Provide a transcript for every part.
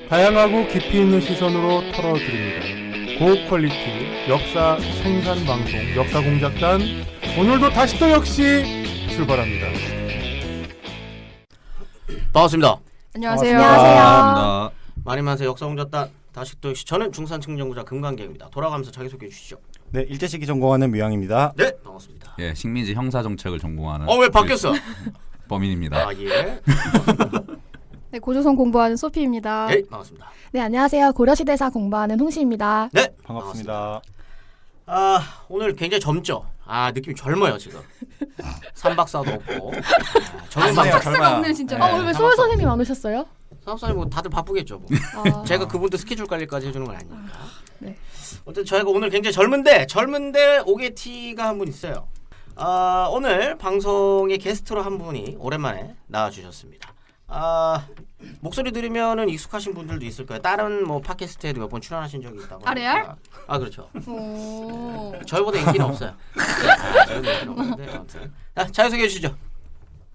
다양하고 깊이 있는 시선으로 털어드립니다. 고퀄리티 역사 생산 방송 역사공작단, 오늘도 다시 또 역시 출발합니다. 반갑습니다. 안녕하세요. 반갑습니다. 많이 만세 역사공작단 다시 또 역시 저는 중산층정구자 금강계입니다. 돌아가면서 자기소개해 주시죠. 네, 일제시기 전공하는 뮤양입니다. 네, 반갑습니다. 예, 식민지 형사 정책을 전공하는 왜 바뀌었어? 범인입니다. 아 예. 네, 고조선 공부하는 소피입니다. 네, 반갑습니다. 네, 안녕하세요. 고려시대사 공부하는 홍시입니다. 네, 반갑습니다. 오늘 굉장히 젊죠. 느낌이 젊어요 지금. 삼박사도 없고. 젊은 젊어요, 박사. 젊어요. 없네 진짜. 네. 오늘 왜 소울 선생님 안 오셨어요? 삼박사님 뭐 다들 바쁘겠죠. 뭐. 아, 제가 그분도 스케줄 관리까지 해주는 건 아니니까. 네. 어쨌든 저희가 오늘 굉장히 젊은데 오게티가 한 분 있어요. 오늘 방송에 게스트로 한 분이 오랜만에 나와주셨습니다. 목소리 들으면은 익숙하신 분들도 있을 거예요. 다른 뭐 팟캐스트에도 몇 번 출연하신 적이 있다고. 레알? 그렇죠. 오. 저희보다 인기는 없어요. 저희보다 인기는 없는데 아무튼. 자기 소개해 주시죠.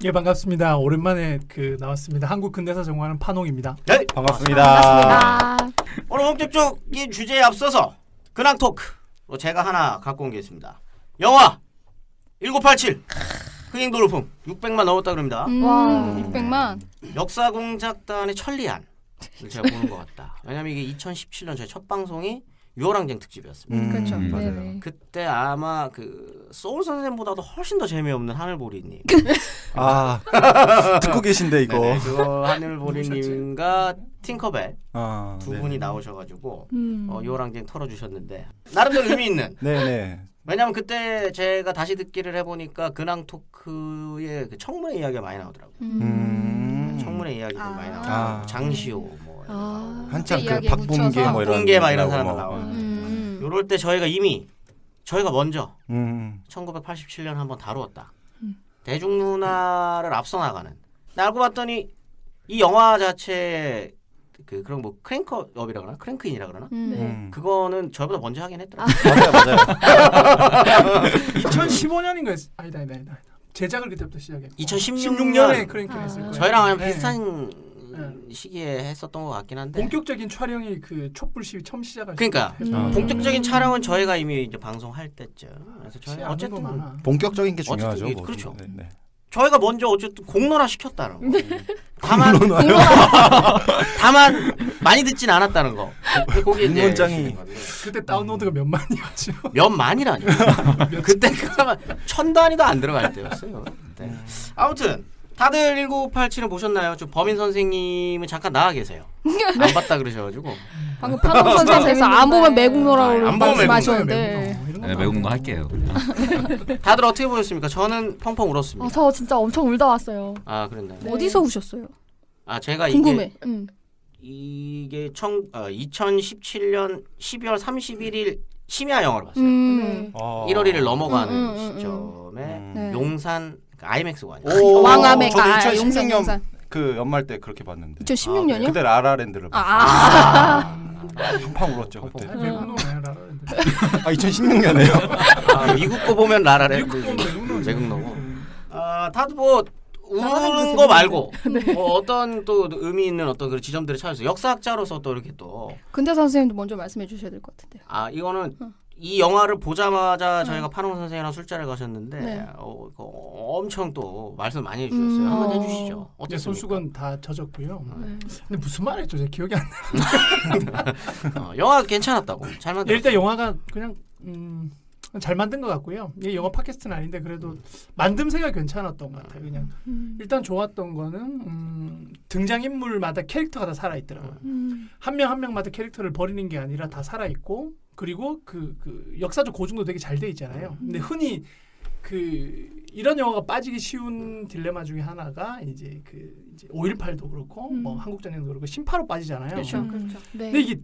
예, 반갑습니다. 오랜만에 나왔습니다. 한국 근대사 전공하는 판홍입니다. 네, 반갑습니다. 오늘 본격적인 주제에 앞서서 근황 토크로 제가 하나 갖고 온 게 있습니다. 영화 1987 흥행 돌풍 600만 넘었다 그럽니다. 와. 600만. 역사공작단의 천리안 제가 보는 것 같다. 왜냐면 이게 2017년 저희 첫 방송이 유월항쟁 특집이었습니다. 그렇죠. 맞아요. 네네. 그때 아마 소울 선생보다도 훨씬 더 재미없는 하늘보리님. 듣고 계신데 이거. 네, 그거 하늘보리님과 팅커벨 두 네. 분이 나오셔가지고 음. 유월항쟁 털어주셨는데 나름대로 의미 있는. 네네. 왜냐면 그때 제가 다시 듣기를 해보니까 근황 토크에 그 청문회 이야기가 많이 나오더라고요. 청문회 이야기들 많이 나오고 장시호 뭐 한참 그 이야기에 박범계 묻혀서. 뭐 이런 박범계 막 이런 나오고 사람들 뭐. 나와요. 요럴 때 저희가 먼저 1987년 한번 다루었다. 대중문화를 앞서 나가는. 알고 봤더니 이 영화 자체 그런 뭐 크랭크업이라 그러나 크랭크인이라 그러나 그거는 저보다 먼저 하긴 했더라고요. 맞아요. 2015년인가 아니다. 제작을 그때부터 시작했고 2016년에 크랭크 했을 거예요. 저희랑 아마 네. 비슷한 시기에 했었던 것 같긴 한데. 본격적인 촬영이 촛불 시위 처음 시작할 그러니까 본격적인 촬영은 저희가 이미 이제 방송할 때쯤. 그래서 저희 어쨌든 본격적인 게 중요하죠. 어쨌든 뭐. 그렇죠. 네. 저희가 먼저 어쨌든 공론화 시켰다는 거. 네. 다만 많이 듣진 않았다는 거. 거기 이제 공론장이 그때 다운로드가 몇 만이었죠. 몇 만이라니. 그때 그냥 1000단위도 안 들어갈 때였어요. 네. 아무튼 다들 1987은 보셨나요? 저 범인 선생님은 잠깐 나와 계세요. 안 봤다 그러셔가지고. 방금 판홍 선생님께서 안 보면 매국노라고 안 보면 말씀하셨는데. 네, 매국노 할게요. 다들 어떻게 보셨습니까? 저는 펑펑 울었습니다. 저 진짜 엄청 울다 왔어요. 그랬나요? 어디서 우셨어요? 제가 궁금해. 이게 2017년 12월 31일 심야 영화를 봤어요. 네. 1월 1일 넘어가는 시점에 네. 용산 아이맥스관이요. 왕암의 저도 용산 2016년 그 연말 때 그렇게 봤는데. 2016년이요? 그때 라라랜드를 봤어요. 팡팡 울었죠 그때. 매국노야 라라랜드. 2016년에요. 미국 거 보면 라라랜드 매국노고. 다들 뭐 우는 거 말고 뭐 어떤 또 의미 있는 어떤 그런 지점들을 찾아서 역사학자로서 또 이렇게 또 근대 선생님도 먼저 말씀해 주셔야 될 것 같은데요. 이거는 이 영화를 보자마자 저희가 판홍 선생이랑 술자리에 가셨는데 네. 엄청 또 말씀 많이 해주셨어요. 한번 해주시죠. 이제 어땠습니까? 손수건 다 젖었고요. 근데 무슨 말 했죠? 제가 기억이 안 나. 영화 괜찮았다고. 잘 만들었어요. 일단 영화가 그냥 잘 만든 것 같고요. 이게 영화 팟캐스트는 아닌데 그래도 만듦새가 괜찮았던 것 같아요. 그냥 일단 좋았던 거는 등장인물마다 캐릭터가 다 살아있더라고요. 한 명 한 명마다 캐릭터를 버리는 게 아니라 다 살아있고, 그리고 그 역사적 고증도 되게 잘 돼 있잖아요. 근데 흔히 이런 영화가 빠지기 쉬운 딜레마 중에 하나가 이제 5.18도 그렇고 뭐 한국전쟁도 그렇고 심파로 빠지잖아요. 그렇죠. 네. 근데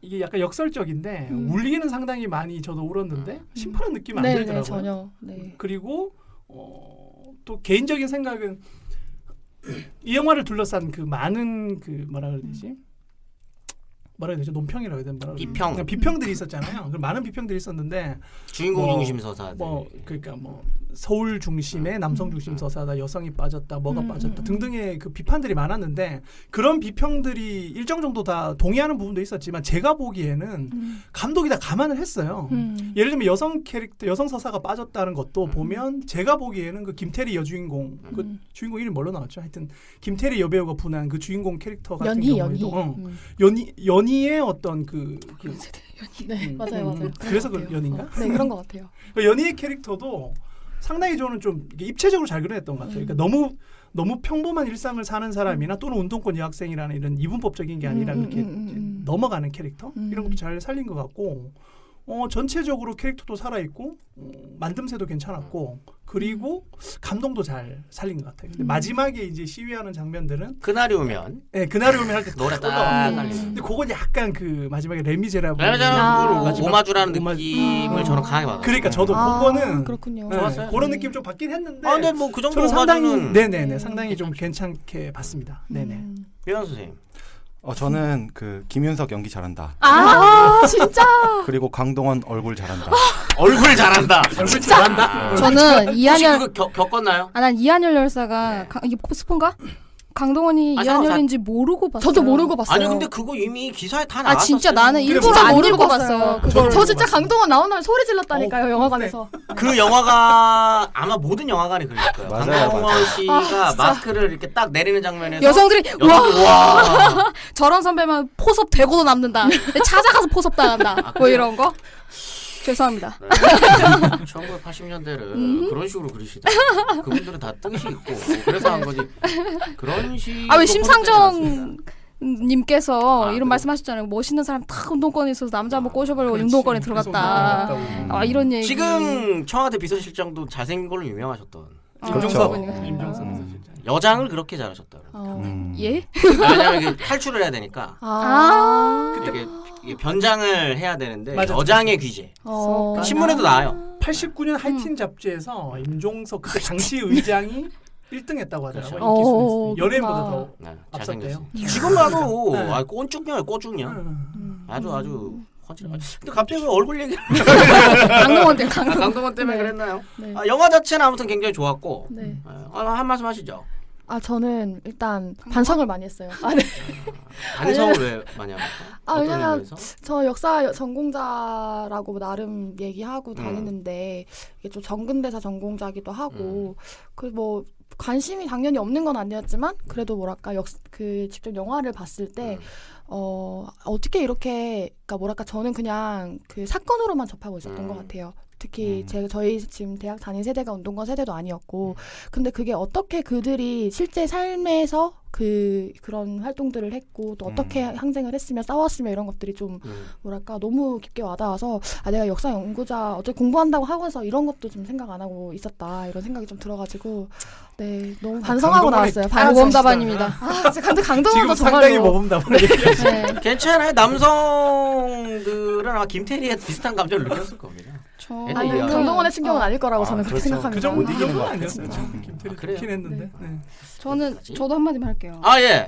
이게 약간 역설적인데 울리기는 상당히 많이 저도 울었는데 심파란 느낌 안 네, 들더라고요. 전혀. 네. 그리고 또 개인적인 생각은 이 영화를 둘러싼 그 많은 뭐라 그래야 되지? 뭐라 해야 되죠? 논평이라고 해야 되나? 비평. 그러니까 비평들이 있었잖아요. 그 많은 비평들이 있었는데 주인공 뭐, 중심 서사들. 그러니까 서울 중심의 남성 중심 서사다, 여성이 빠졌다, 뭐가 빠졌다 등등의 그 비판들이 많았는데 그런 비평들이 일정 정도 다 동의하는 부분도 있었지만 제가 보기에는 감독이 다 감안을 했어요. 예를 들면 여성 캐릭터, 여성 서사가 빠졌다는 것도 보면 제가 보기에는 그 김태리 여주인공, 그 주인공 이름이 뭘로 나왔죠? 하여튼 김태리 여배우가 분한 그 주인공 캐릭터 같은 경우에도 연희의 어떤 네, 맞아요. 그래서 그 연인가? 네, 그런 것 같아요. 그 연희의 캐릭터도 상당히 저는 좀 이게 입체적으로 잘 그려냈던 것 같아요. 그러니까 너무 평범한 일상을 사는 사람이나 또는 운동권 여학생이라는 이런 이분법적인 게 아니라 그렇게 넘어가는 캐릭터 이런 것도 잘 살린 것 같고 전체적으로 캐릭터도 살아있고 만듦새도 괜찮았고 그리고 감동도 잘 살린 것 같아요. 근데 마지막에 이제 시위하는 장면들은 그날이 오면 그날이 오면 할 때 노래 딱 깔리는. 근데 그건 약간 그 마지막에 레미제라블 레미제라블 오마주라는 오마- 느낌을 저는 강하게 받았어요. 그러니까 저도 그거는 그렇군요. 좋았어요. 그런 느낌 좀 받긴 했는데 근데 뭐 그 정도 저는 상당히 오마주는 네네네 상당히 좀 괜찮게 봤습니다. 네네. 미연 선생님. 저는 그 김윤석 연기 잘한다. 진짜. 그리고 강동원 얼굴 잘한다. 얼굴 잘한다. 얼굴 잘한다. 저는 혹시 이한열 그거 겪었나요? 난 이한열 열사가 이게 스폰가? 강동원이 아, 이한열인지 모르고 봤어요. 저도 모르고 봤어요. 아니 근데 그거 이미 기사에 다 나왔었어요. 진짜 나는 그래, 일부러 진짜 안 모르고 읽고 봤어요. 봤어요. 저도 그걸 저 진짜 강동원 나오는 소리 질렀다니까요, 영화관에서. 그 영화가 아마 모든 영화관이 그럴 거예요. 맞아요, 강동원 맞아요. 씨가 마스크를 이렇게 딱 내리는 장면에서 여성들이 여성들이 와 저런 선배만 포섭 되고도 남는다. 찾아가서 포섭 당한다. 뭐 이런 거. 죄송합니다. 1980년대를 그런 식으로 그리시다. 그분들은 다 뜻이 있고 그래서 한 거지. 그런 식. 왜 심상정 님께서 이런 그래요? 말씀하셨잖아요. 멋있는 사람 탁 운동권에 있어서 남자 한번 꼬셔버리고 그렇지. 운동권에 그래서 들어갔다. 운동권에 이런 얘기. 지금 청와대 비서실장도 잘생긴 걸로 유명하셨던 그렇죠. 임종석 비서실장. 여장을 그렇게 잘하셨다. 예? 왜냐하면 이게 탈출을 해야 되니까 이게 변장을 해야 되는데 맞아. 여장의 귀재. 신문에도 나와요. 89년 하이틴 잡지에서 임종석 그때 당시 의장이 1등했다고 하더라고요. 그렇죠. 인기 순위에서. 연예인보다 그렇구나. 더 네, 앞섰대요. 잘생겼어요. 지금 봐도 네. 꼰쭉녀예요, 꼬쭉녀. 음. 아주 허지라. 근데 갑자기 왜 얼굴 얘기? 강동원 때 강동원 때문에 네. 그랬나요? 네. 영화 자체는 아무튼 굉장히 좋았고. 네. 한 말씀 하시죠. 저는 일단 반성을 많이 했어요. 네. 반성을 왜 많이 합니까? 어떤 왜냐면 의미에서? 저 역사 전공자라고 나름 얘기하고 다니는데 이게 좀 전근대사 전공자기도 하고 그 뭐 관심이 당연히 없는 건 아니었지만 그래도 뭐랄까 그 직접 영화를 봤을 때 어떻게 이렇게 그러니까 뭐랄까 저는 그냥 그 사건으로만 접하고 있었던 것 같아요. 특히 저희 지금 대학 다닌 세대가 운동권 세대도 아니었고 근데 그게 어떻게 그들이 실제 삶에서 그런 활동들을 했고 또 어떻게 항쟁을 했으며 싸웠으며 이런 것들이 좀 뭐랄까 너무 깊게 와닿아서 내가 역사 연구자 어차피 공부한다고 하고서 이런 것도 좀 생각 안 하고 있었다 이런 생각이 좀 들어가지고 네 너무 반성하고 나왔어요. 모범답안입니다. 근데 강동원도 지금 정말로 상당히 모범답을 네. 괜찮아요. 남성들은 아마 김태리에 비슷한 감정을 느꼈을 겁니다. 아니 얘기하고. 강동원의 충격은 아닐 거라고 저는 그렇게 그렇죠. 생각합니다. 그 정도 못 이기는 것 아니었어요. 같아요. 김태리 그래요? 좋긴 했는데. 네. 저도 한마디만 할게요. 예.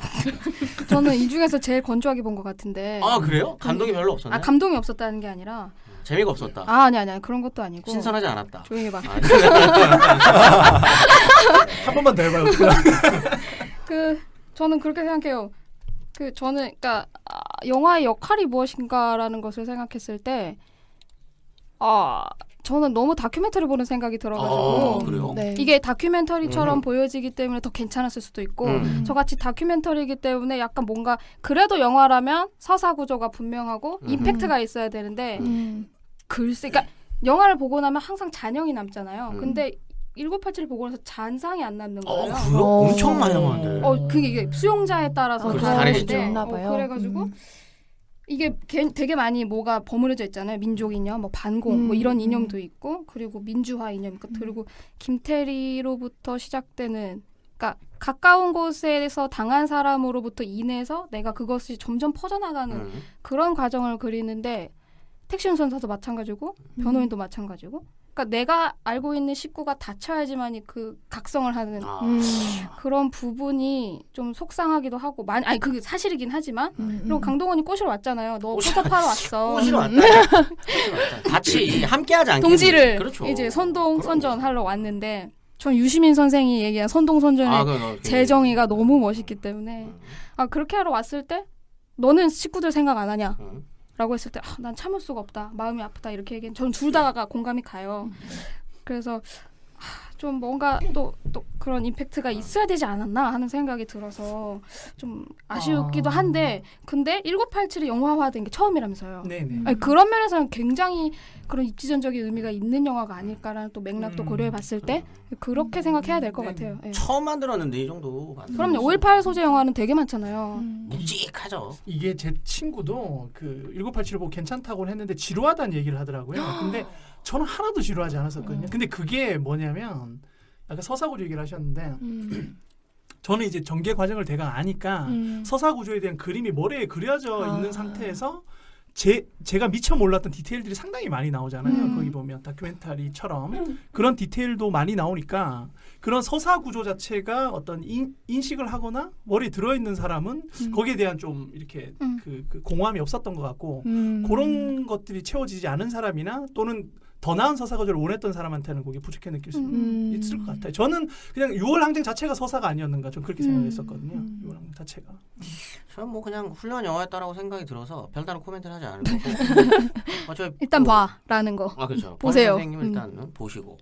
저는 이 중에서 제일 건조하게 본 것 같은데. 그래요? 감동이 별로 없었나요? 감동이 없었다는 게 아니라. 재미가 없었다. 아니 그런 것도 아니고. 신선하지 않았다. 조용히 봐. 한 번만 더 해봐요. 저는 그렇게 생각해요. 저는 그러니까 영화의 역할이 무엇인가라는 것을 생각했을 때 저는 너무 다큐멘터리 보는 생각이 들어가지고 그래요? 네. 이게 다큐멘터리처럼 보여지기 때문에 더 괜찮았을 수도 있고 저같이 다큐멘터리이기 때문에 약간 뭔가 그래도 영화라면 서사 구조가 분명하고 임팩트가 있어야 되는데 글쎄 그러니까 영화를 보고 나면 항상 잔영이 남잖아요. 근데 1987 보고 나서 잔상이 안 남는 거예요. 그래요? 엄청 많이 남았는데. 그게 이게 수용자에 따라서 그렇죠. 다른데, 다르시죠. 있나 봐요. 그래가지고 이게 되게 많이 뭐가 버무려져 있잖아요. 민족 이념, 뭐 반공, 뭐 이런 이념도 있고, 그리고 민주화 이념, 그리고 김태리로부터 시작되는, 그러니까 가까운 곳에서 당한 사람으로부터 인해서 내가 그것이 점점 퍼져나가는 그런 과정을 그리는데 택시 운전사도 마찬가지고 변호인도 마찬가지고 그러니까 내가 알고 있는 식구가 다쳐야지만이 그 각성을 하는 아. 그런 부분이 좀 속상하기도 하고 아니 그게 사실이긴 하지만 그리고 강동원이 꼬시러 왔잖아요. 너 포섭하러 왔어. 꼬시러 왔다. 꼬시러 왔다. 같이 함께하지 않겠니? 동지를 그렇죠. 이제 선동 그럼요. 선전하러 왔는데 전 유시민 선생이 얘기한 선동 선전의 그거 재정의가 너무 멋있기 때문에 그렇게 하러 왔을 때 너는 식구들 생각 안 하냐? 라고 했을 때 난 참을 수가 없다. 마음이 아프다. 이렇게 얘기는 저는 둘 다가 공감이 가요. 그래서 좀 뭔가 또 그런 임팩트가 있어야 되지 않았나 하는 생각이 들어서 좀 아쉽기도 한데 근데 1987이 영화화된 게 처음이라면서요. 네네. 아니, 그런 면에서는 굉장히 그런 입지전적인 의미가 있는 영화가 아닐까라는 또 맥락도 고려해 봤을 때 그렇게 생각해야 될 것 같아요. 예. 처음 만들었는데 이 정도 만들었어요. 그럼요. 5.18 소재 영화는 되게 많잖아요. 묵직하죠. 이게 제 친구도 그 1987을 보고 괜찮다고 했는데 지루하다는 얘기를 하더라고요. 근데 저는 하나도 지루하지 않았었거든요. 근데 그게 뭐냐면 아까 서사구조 얘기를 하셨는데 저는 이제 전개 과정을 대강 아니까 서사구조에 대한 그림이 머리에 그려져 있는 상태에서 제가 미처 몰랐던 디테일들이 상당히 많이 나오잖아요. 거기 보면 다큐멘터리처럼 그런 디테일도 많이 나오니까 그런 서사 구조 자체가 어떤 인식을 하거나 머리에 들어있는 사람은 거기에 대한 좀 이렇게 그 공허함이 없었던 것 같고 그런 것들이 채워지지 않은 사람이나 또는 더 나은 서사 구조를 원했던 사람한테는 그게 부족해 느낄 수 있을 것 같아요. 저는 그냥 6월 항쟁 자체가 서사가 아니었는가 좀 그렇게 생각했었거든요. 6월 항쟁 자체가. 저는 뭐 그냥 훌륭한 영화였다라고 생각이 들어서 별다른 코멘트를 하지 않을 거고. 일단 봐라는 거. 그렇죠. 보세요. 선생님은 일단 보시고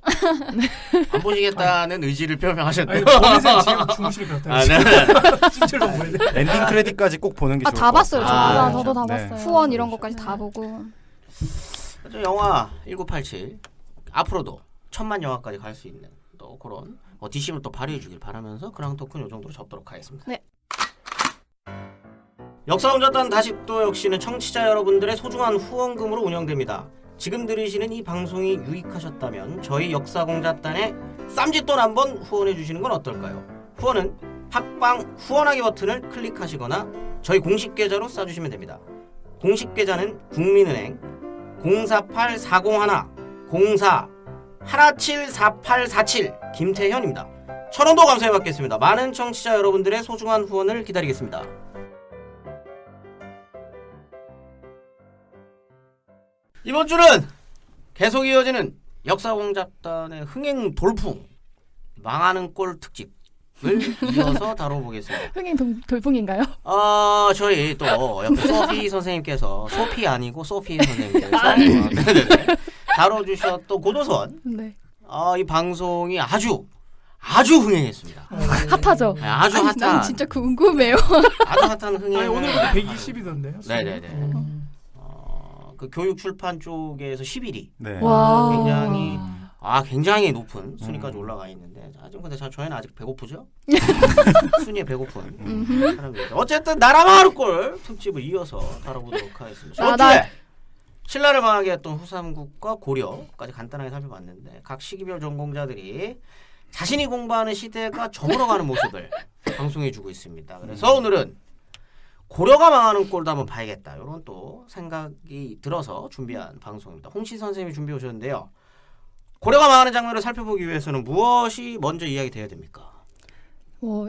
안 보시겠다는 의지를 표명하셨대요. 보내세요. 지금 주무실 것 같아요. 네. 진짜로 보내야 돼. 엔딩 크레딧까지 꼭 보는 게 좋을 다 것 봤어요. 같아요. 저도 다 네. 봤어요. 후원 이런 것까지 다 보고. 영화 1987 앞으로도 1000만 영화까지 갈 수 있는 또 그런 뒷심을 또 발휘해 주길 바라면서 그랑 토크는 이 정도로 접도록 하겠습니다. 네. 역사공작단 다시 또 역시는 청취자 여러분들의 소중한 후원금으로 운영됩니다. 지금 들으시는 이 방송이 유익하셨다면 저희 역사공작단에 쌈짓돈 한번 후원해 주시는 건 어떨까요? 후원은 팟빵 후원하기 버튼을 클릭하시거나 저희 공식 계좌로 쏴주시면 됩니다. 공식 계좌는 국민은행 048401 김태현입니다. 1,000원도 감사해 받겠습니다. 많은 청취자 여러분들의 소중한 후원을 기다리겠습니다. 이번 주는 계속 이어지는 역사공작단의 흥행 돌풍 망하는 꼴 특집을 이어서 다뤄보겠습니다. 흥행 돌풍인가요? 저희 또 옆에 소피 선생님께서 소피 아니고 소피 선생님께서 다뤄주셨던 고도선 네. 이 방송이 아주 흥행했습니다. 핫하죠. 네, 아주 아니, 핫한 난 진짜 궁금해요. 아주 핫한 흥행. 아니 오늘 120이던데요. 네네네. 그 교육 출판 쪽에서 11위. 네. 와. 굉장히 높은 순위까지 올라가 있는데 지금 근데 저희는 아직 배고프죠? 순위에 배고픈 사람입니다. 어쨌든 나라 마을골 특집을 이어서 다뤄보도록 하겠습니다. 저주에 신라를 망하게 했던 후삼국과 고려까지 간단하게 살펴봤는데 각 시기별 전공자들이 자신이 공부하는 시대가 저물어가는 모습을 방송해주고 있습니다. 그래서 오늘은 고려가 망하는 꼴도 한번 봐야겠다. 이런 또 생각이 들어서 준비한 방송입니다. 홍시 선생님이 준비해 오셨는데요. 고려가 망하는 장면을 살펴보기 위해서는 무엇이 먼저 이야기돼야 됩니까?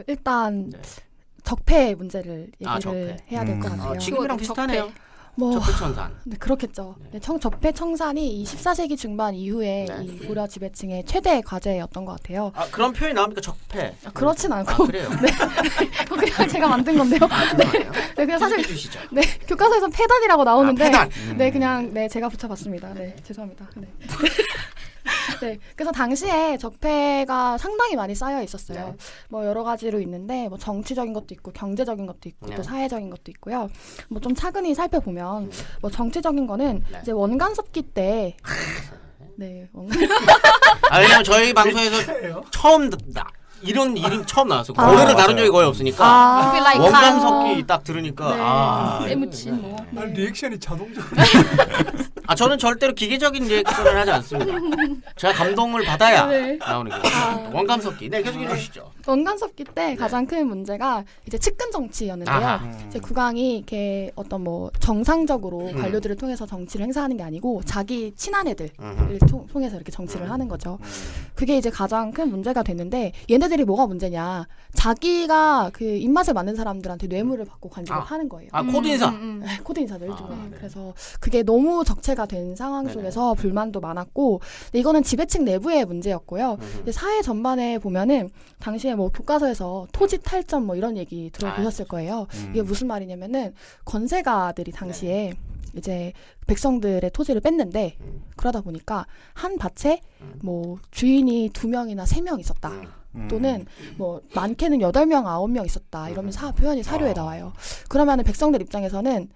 일단 적폐 문제를 얘기를 적폐. 해야 될 것 같아요. 지금이랑 비슷하네요. 뭐 적폐청산. 네, 그렇겠죠. 네. 적폐 청산이 이 14세기 중반 이후에 네. 이 고려 지배층의 최대 과제였던 것 같아요. 그런 표현이 나옵니까? 적폐. 그렇진 않고 그래요. 그냥 제가 만든 건데요. 네, 그냥 사실 해주시죠. 네 교과서에서 폐단이라고 나오는데 폐단. 네 그냥 제가 붙여봤습니다. 네 죄송합니다. 네. 네, 그래서 당시에 적폐가 상당히 많이 쌓여 있었어요. 네. 뭐 여러 가지로 있는데 뭐 정치적인 것도 있고 경제적인 것도 있고 네. 또 사회적인 것도 있고요. 뭐 좀 차근히 살펴보면 뭐 정치적인 거는 네. 이제 원간섭기 때 네, 왜냐면 저희 방송에서 처음 이런 이름 처음 나왔어. 아. 고래를 다룬 맞아요. 적이 거의 없으니까 아, 원감석기 딱 들으니까 네. 아 때묻힌 뭐. 난 리액션이 자동적으로. 아 저는 절대로 기계적인 리액션을 하지 않습니다. 제가 감동을 받아야 네. 나오는 게 원감석기. 네 계속 해주시죠. 원간섭기 때 가장 큰 문제가 이제 측근 정치였는데요. 아하. 이제 국왕이 이렇게 어떤 뭐 정상적으로 음. 관료들을 통해서 정치를 행사하는 게 아니고 자기 친한 애들을 통해서 이렇게 정치를 하는 거죠. 그게 이제 가장 큰 문제가 되는데 얘네들이 뭐가 문제냐? 자기가 그 입맛에 맞는 사람들한테 뇌물을 받고 관직을 아. 하는 거예요. 아 코드 인사. 네, 코드 인사들 아, 중에. 네. 그래서 그게 너무 적체가 된 상황 네네. 속에서 불만도 많았고 근데 이거는 지배층 내부의 문제였고요. 근데 사회 전반에 보면은 당시에 뭐 교과서에서 토지 탈전 뭐 이런 얘기 들어보셨을 거예요. 이게 무슨 말이냐면은 건세가들이 당시에 이제 백성들의 토지를 뺐는데 그러다 보니까 한 밭에 뭐 주인이 2명이나 3명 있었다. 또는 뭐 많게는 8명, 9명 있었다. 이러면 표현이 사료에 나와요. 그러면은 백성들 입장에서는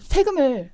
세금을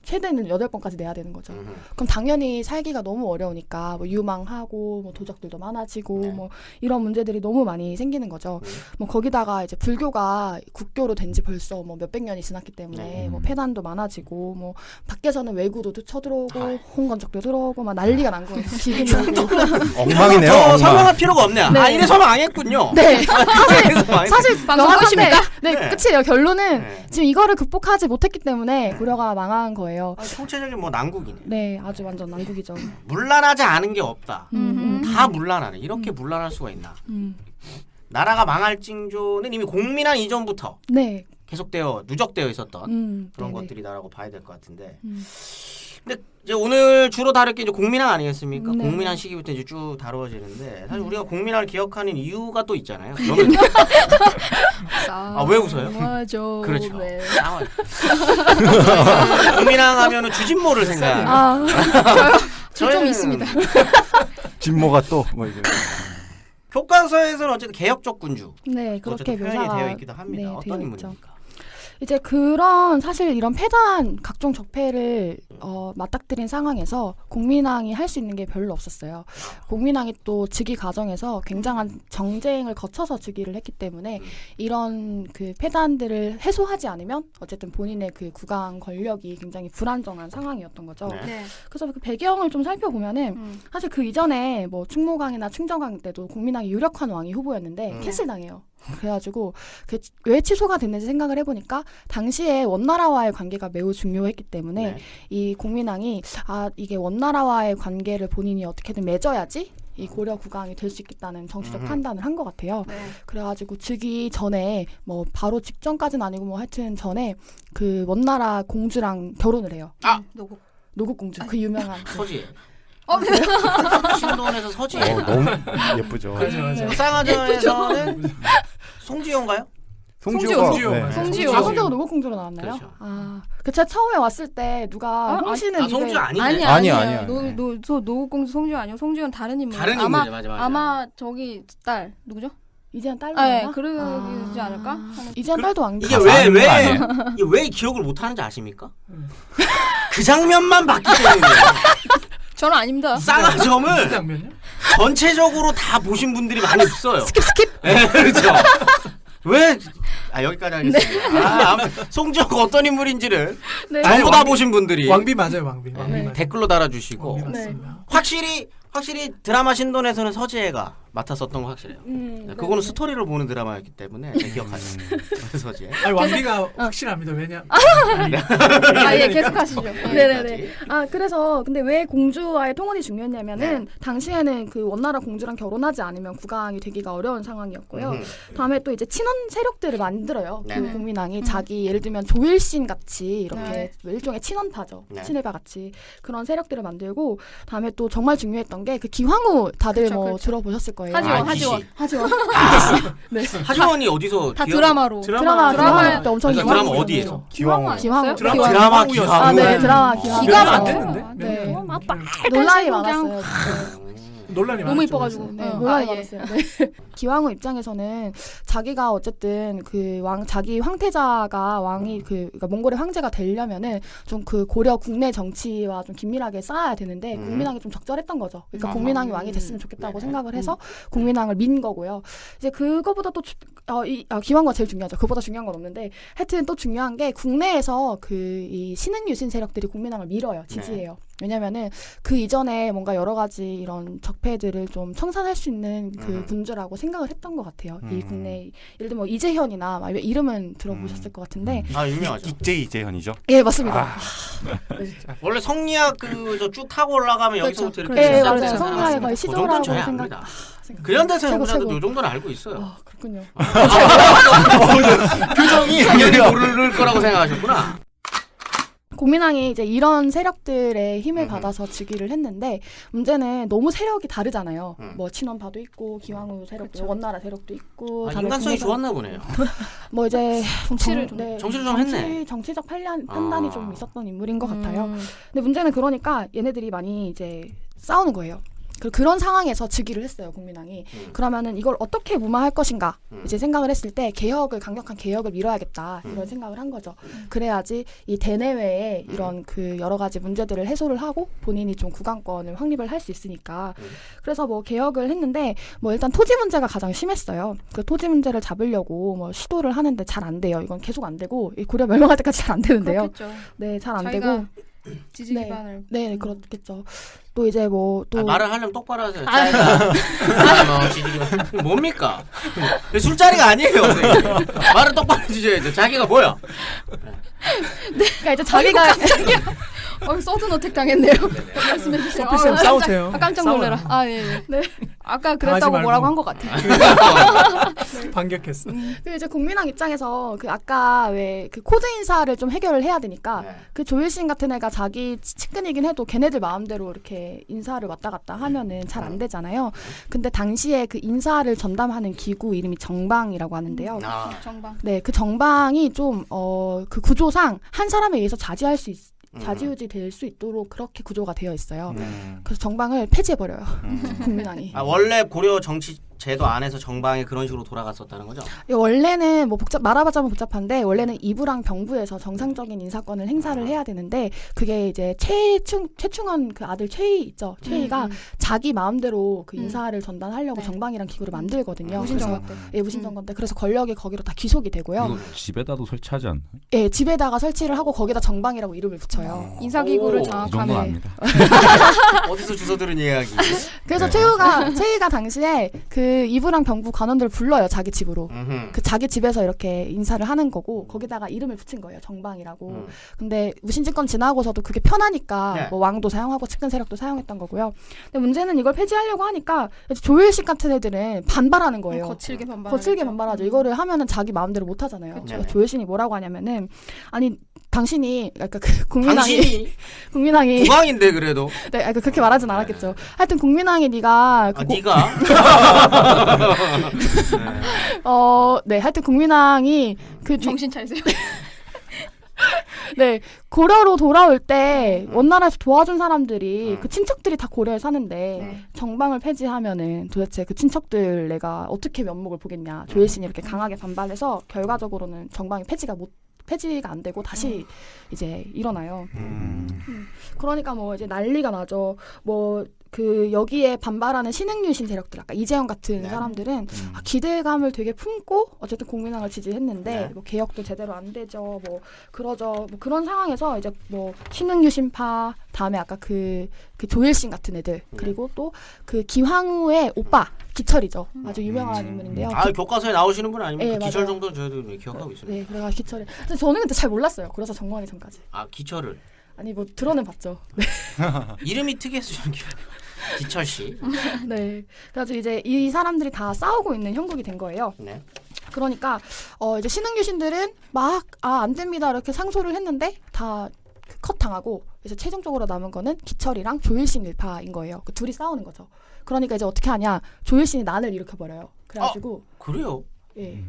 최대는 8번까지 내야 되는 거죠. 그럼 당연히 살기가 너무 어려우니까 뭐 유망하고 뭐 도적들도 많아지고 네. 뭐 이런 문제들이 너무 많이 생기는 거죠. 뭐 거기다가 이제 불교가 국교로 된 지 벌써 뭐 몇백 년이 지났기 때문에 네. 뭐 폐단도 많아지고 뭐 밖에서는 외구도 쳐들어오고 아이. 홍건적도 들어오고 막 난리가 난 거예요. 기근이 오고. 엉망이네요. 더 엉망. 설명할 필요가 없네요. 네. 아 이래서 망했군요. 네. 이래서 망했- 사실 방송 명확한데 끝입니까? 네, 네. 끝이에요. 결론은 네. 지금 이거를 극복하지 못했기 때문에 고려가 망한 거예요. 아, 총체적인 뭐 난국이네. 네, 아주 완전 난국이죠. 문란하지 않은 게 없다. 음. 다 문란하네. 이렇게 문란할 수가 있나? 음. 나라가 망할 징조는 이미 공민왕 이전부터 네. 계속되어 누적되어 있었던 그런 네네. 것들이다라고 봐야 될 것 같은데. 음. 근데 이제 오늘 주로 다룰 게 이제 공민왕 아니겠습니까? 네. 공민왕 시기부터 이제 쭉 다루어지는데 사실 우리가 공민왕을 기억하는 이유가 또 있잖아요. 그러면 왜 웃어요? 맞아. 그렇죠. 네. 싸워요. 공민왕 하면은 주진모를 생각해요. 아, 좀 있습니다. 진모가 또 뭐 이게. 교과서에서는 어쨌든 개혁적 군주 네, 그렇게 어쨌든 표현이 묘사가 되어 있기도 합니다. 네, 어떤 되어 있죠. 인물입니까? 이제 그런 사실 이런 폐단 각종 적폐를 맞닥뜨린 상황에서 공민왕이 할 수 있는 게 별로 없었어요. 공민왕이 또 즉위 과정에서 굉장한 정쟁을 거쳐서 즉위를 했기 때문에 이런 그 폐단들을 해소하지 않으면 어쨌든 본인의 그 국왕 권력이 굉장히 불안정한 상황이었던 거죠. 네. 네. 그래서 그 배경을 좀 살펴보면은 사실 그 이전에 뭐 충무강이나 충정강 때도 국민왕이 유력한 왕이 후보였는데 캔슬당해요. 그래가지고 그 왜 취소가 됐는지 생각을 해보니까 당시에 원나라와의 관계가 매우 중요했기 때문에 네. 이 공민왕이 이게 원나라와의 관계를 본인이 어떻게든 맺어야지 이 고려 국왕이 될 수 있겠다는 정치적 판단을 한 것 같아요. 네. 그래가지고 즉위 전에 뭐 바로 직전까지는 아니고 뭐 하여튼 전에 그 원나라 공주랑 결혼을 해요. 누구? 노국공주 그 유명한 서지. 네. 신돈에서 서지. 너무 예쁘죠. 맞아 맞아. 쌍화전에서는 송지효인가요? 송지효가 송지효. 네. 송지효. 아 손자가 노국공주로 나왔나요? 그렇죠. 그 제가 처음에 왔을 때 누가 홍씨는 아 송지효 아닌데. 아니야. 아니야. 노국공주 송지효 아니요. 송지효는 다른 인물. 다른 인물이죠. 맞아. 아마 저기 딸 누구죠? 이제는 딸로 아, 예, 나나? 그러지 않을까? 하는- 이제는 딸도 왕비. 이게 아는 거 아니에요? 왜 기억을 못 하는지 아십니까? 그 장면만 봤기 때문에 저는 아닙니다. 쌍화점을 장면요? 전체적으로 다 보신 분들이 많이 없어요. 스킵. 네, 그렇죠. 왜? 여기까지 하겠습니다. 아무튼 송지효가 어떤 인물인지를 네. 전부 다 보신 분들이 왕비 맞아요 왕비. 왕비 네. 맞아요. 댓글로 달아주시고 왕비 맞습니다. 확실히 드라마 신돈에서는 서지혜가 맡았었던 거 확실해요. 네, 그거는 스토리를 보는 드라마였기 때문에 제가 기억하죠. 서지혜. 아니 왕비가 확실합니다. 왜냐? 예, 계속 하시죠. 네네네. 그래서 근데 왜 공주와의 통혼이 중요했냐면은 당시에는 그 원나라 공주랑 결혼하지 않으면 국왕이 되기가 어려운 상황이었고요. 다음에 또 이제 친원 세력들을 만들어요. 네네. 그 공민왕이 자기 예를 들면 조일신 같이 이렇게 네. 일종의 친원파죠. 네. 친일파 같이 그런 세력들을 만들고 다음에 또 정말 중요했던 게 그 기황후 다들 그쵸, 뭐 그쵸. 들어보셨을 거예요. 하지원, 기시. 하지원. 하지원이 어디서 다 기억- 드라마로. 드라마 드라마에- 때 엄청 그러니까 드라마 유명했어요. 어디에서? 기황후 아니었어요? 기황후. 드라마 기황후였어요. 기황후. 네, 드라마 기황후. 기가 안 막혀. 됐는데? 네. 막 논란이 빨간색 많았어요. 논란이 너무 많았죠. 이뻐가지고. 네, 어. 논란이 아, 예. 많았어요. 네. 기왕후 입장에서는 자기가 어쨌든 그 자기 황태자가 왕이 그러니까 몽골의 황제가 되려면은 좀 그 고려 국내 정치와 좀 긴밀하게 쌓아야 되는데 국민왕이 좀 적절했던 거죠. 그러니까 국민왕이 왕이 됐으면 좋겠다고 생각을 해서 국민왕을 민 거고요. 이제 그거보다 또 기왕후가 제일 중요하죠. 그보다 중요한 건 없는데 하여튼 또 중요한 게 국내에서 그 이 신흥유신 세력들이 국민왕을 밀어요. 지지해요. 왜냐면은 그 이전에 뭔가 여러 가지 이런 적폐들을 좀 청산할 수 있는 그 군주라고 생각을 했던 것 같아요. 이 국내 예를 들면 뭐 이재현이나 막 이름은 들어보셨을 것 같은데 아 유명하죠. 이재현이죠. 예 맞습니다. 원래 성리학 그 쭉 타고 올라가면 여기서부터 이렇게 예 그렇죠. 맞아요. 그렇죠. 성리학의 거의 그 정도는 시조라고 저야 생각. 압니다. 근현대사 최고, 연구자도 최고. 요 정도는 알고 있어요. 아 그렇군요. 표정이 당연히 모를 거라고 생각하셨구나. 국민왕이 이제 이런 세력들의 힘을 받아서 즉위를 했는데 문제는 너무 세력이 다르잖아요. 뭐 친원파도 있고 기왕후 세력도 원나라 세력도 있고 아, 다른 인간성이 국내 좋았나 보네요. 뭐 이제 정치를 좀- 정치를 좀 했네. 정치적 판단이 좀 있었던 인물인 것 같아요. 음. 근데 문제는 그러니까 얘네들이 많이 이제 싸우는 거예요. 그런 상황에서 즉위를 했어요, 국민왕이. 그러면은 이걸 어떻게 무마할 것인가 이제 생각을 했을 때 강력한 개혁을 밀어야겠다 이런 생각을 한 거죠. 그래야지 이 대내외에 이런 그 여러 가지 문제들을 해소를 하고 본인이 좀 구강권을 확립을 할 수 있으니까. 그래서 뭐 개혁을 했는데 뭐 일단 토지 문제가 가장 심했어요. 그 토지 문제를 잡으려고 뭐 시도를 하는데 잘 안 돼요. 이건 계속 안 되고 이 고려 멸망할 때까지 잘 안 되는데요. 그렇겠죠. 네, 잘 안 자기가 되고. 지지 네. 기반을. 네, 그렇겠죠. 또 이제 뭐 또 말을 하려면 똑바로 하세요. 자기가 뭡니까? 술자리가 아니에요. 선생님. 말을 똑바로 해주셔야죠. 자기가 뭐야? 그러니까 이제 자기가 서든 어택 당했네요. 말씀해 주세요. 소피 쌤 싸우세요. 깜짝 놀래라. 싸워요. 아 예. 네. 아까 당하지 그랬다고 말고. 뭐라고 한 것 같아. 반격했어. 그 이제 국민왕 입장에서 그 아까 왜 그 코드 인사를 좀 해결을 해야 되니까 네. 그 조일신 같은 애가 자기 측근이긴 해도 걔네들 마음대로 이렇게 인사를 왔다 갔다 하면은 잘 안 되잖아요. 근데 당시에 그 인사를 전담하는 기구 이름이 정방이라고 하는데요. 아, 정방. 네, 그 정방이 좀 그 구조상 한 사람에 의해서 좌지우지 될 수 있도록 그렇게 구조가 되어 있어요. 그래서 정방을 폐지해 버려요. 국민왕이. 아, 원래 고려 정치 제도 안에서 정방이 그런 식으로 돌아갔었다는 거죠? 원래는 뭐 말아봤자면 복잡한데 원래는 이부랑 병부에서 정상적인 인사권을 행사를 해야 되는데 그게 이제 최충원 그 아들 최희 있죠. 최희가 자기 마음대로 그 인사를 전단하려고 네. 정방이란 기구를 만들거든요. 무신정권 때. 예, 무신정권 때. 그래서 권력이 거기로 다 귀속이 되고요. 이거 집에다도 설치하지 않나요? 예, 집에다가 설치를 하고 거기다 정방이라고 이름을 붙여요. 인사기구를 오, 이 정도는 장악하는. 압니다. 어디서 주워 들은 이야기? 그래서 네. 최희가 당시에 그 이부랑 병부 관원들을 불러요. 자기 집으로. 그 자기 집에서 이렇게 인사를 하는 거고 거기다가 이름을 붙인 거예요. 정방이라고. 근데 무신집권 지나고서도 그게 편하니까 네. 뭐 왕도 사용하고 측근 세력도 사용했던 거고요. 근데 문제는 이걸 폐지하려고 하니까 조일식 같은 애들은 반발하는 거예요. 거칠게 반발. 거칠게 반발하죠. 이거를 하면은 자기 마음대로 못 하잖아요. 그쵸. 그래서 조일신이 뭐라고 하냐면은 아니 당신이 그러니까 그 국민왕이 국왕인데 그래도. 네, 그러니까 그렇게 말하진 않았겠죠. 하여튼 국민왕이 네가 아, 네가? 네, 하여튼 국민왕이 그 정신 차리세요. 네, 고려로 돌아올 때 원나라에서 도와준 사람들이 그 친척들이 다 고려에 사는데 네. 정방을 폐지하면은 도대체 그 친척들 내가 어떻게 면목을 보겠냐. 조일신이 이렇게 강하게 반발해서 결과적으로는 정방이 폐지가 안 되고 다시 이제 일어나요. 그러니까 뭐 이제 난리가 나죠. 뭐 그 여기에 반발하는 신흥유신 세력들, 아까 이재현 같은 네. 사람들은 기대감을 되게 품고 어쨌든 국민왕을 지지했는데 네. 뭐 개혁도 제대로 안 되죠. 뭐 그러죠. 뭐 그런 상황에서 이제 뭐 신흥유신파 다음에 아까 그 조일신 같은 애들 그리고 또 그 기황후의 오빠 기철이죠. 아주 유명한 인물인데요. 아, 교과서에 나오시는 분 아닙니까? 네, 기철 맞아요. 정도는 저희도 기억하고 있습니다. 네, 그래가 기철이. 근데 저는 근데 잘 몰랐어요. 그래서 정광이 전까지. 아, 기철을. 아니 뭐 들어는 봤죠. 이름이 특이해서 저는 기철 씨. 네. 그래가지고 이제 이 사람들이 다 싸우고 있는 형국이 된 거예요. 네. 그러니까 이제 신흥유신들은 막 안 됩니다 이렇게 상소를 했는데 다 컷 당하고 그래서 최종적으로 남은 거는 기철이랑 조일신 일파인 거예요. 그 둘이 싸우는 거죠. 그러니까 이제 어떻게 하냐? 조일신이 난을 일으켜 버려요. 그래가지고 그래요? 예.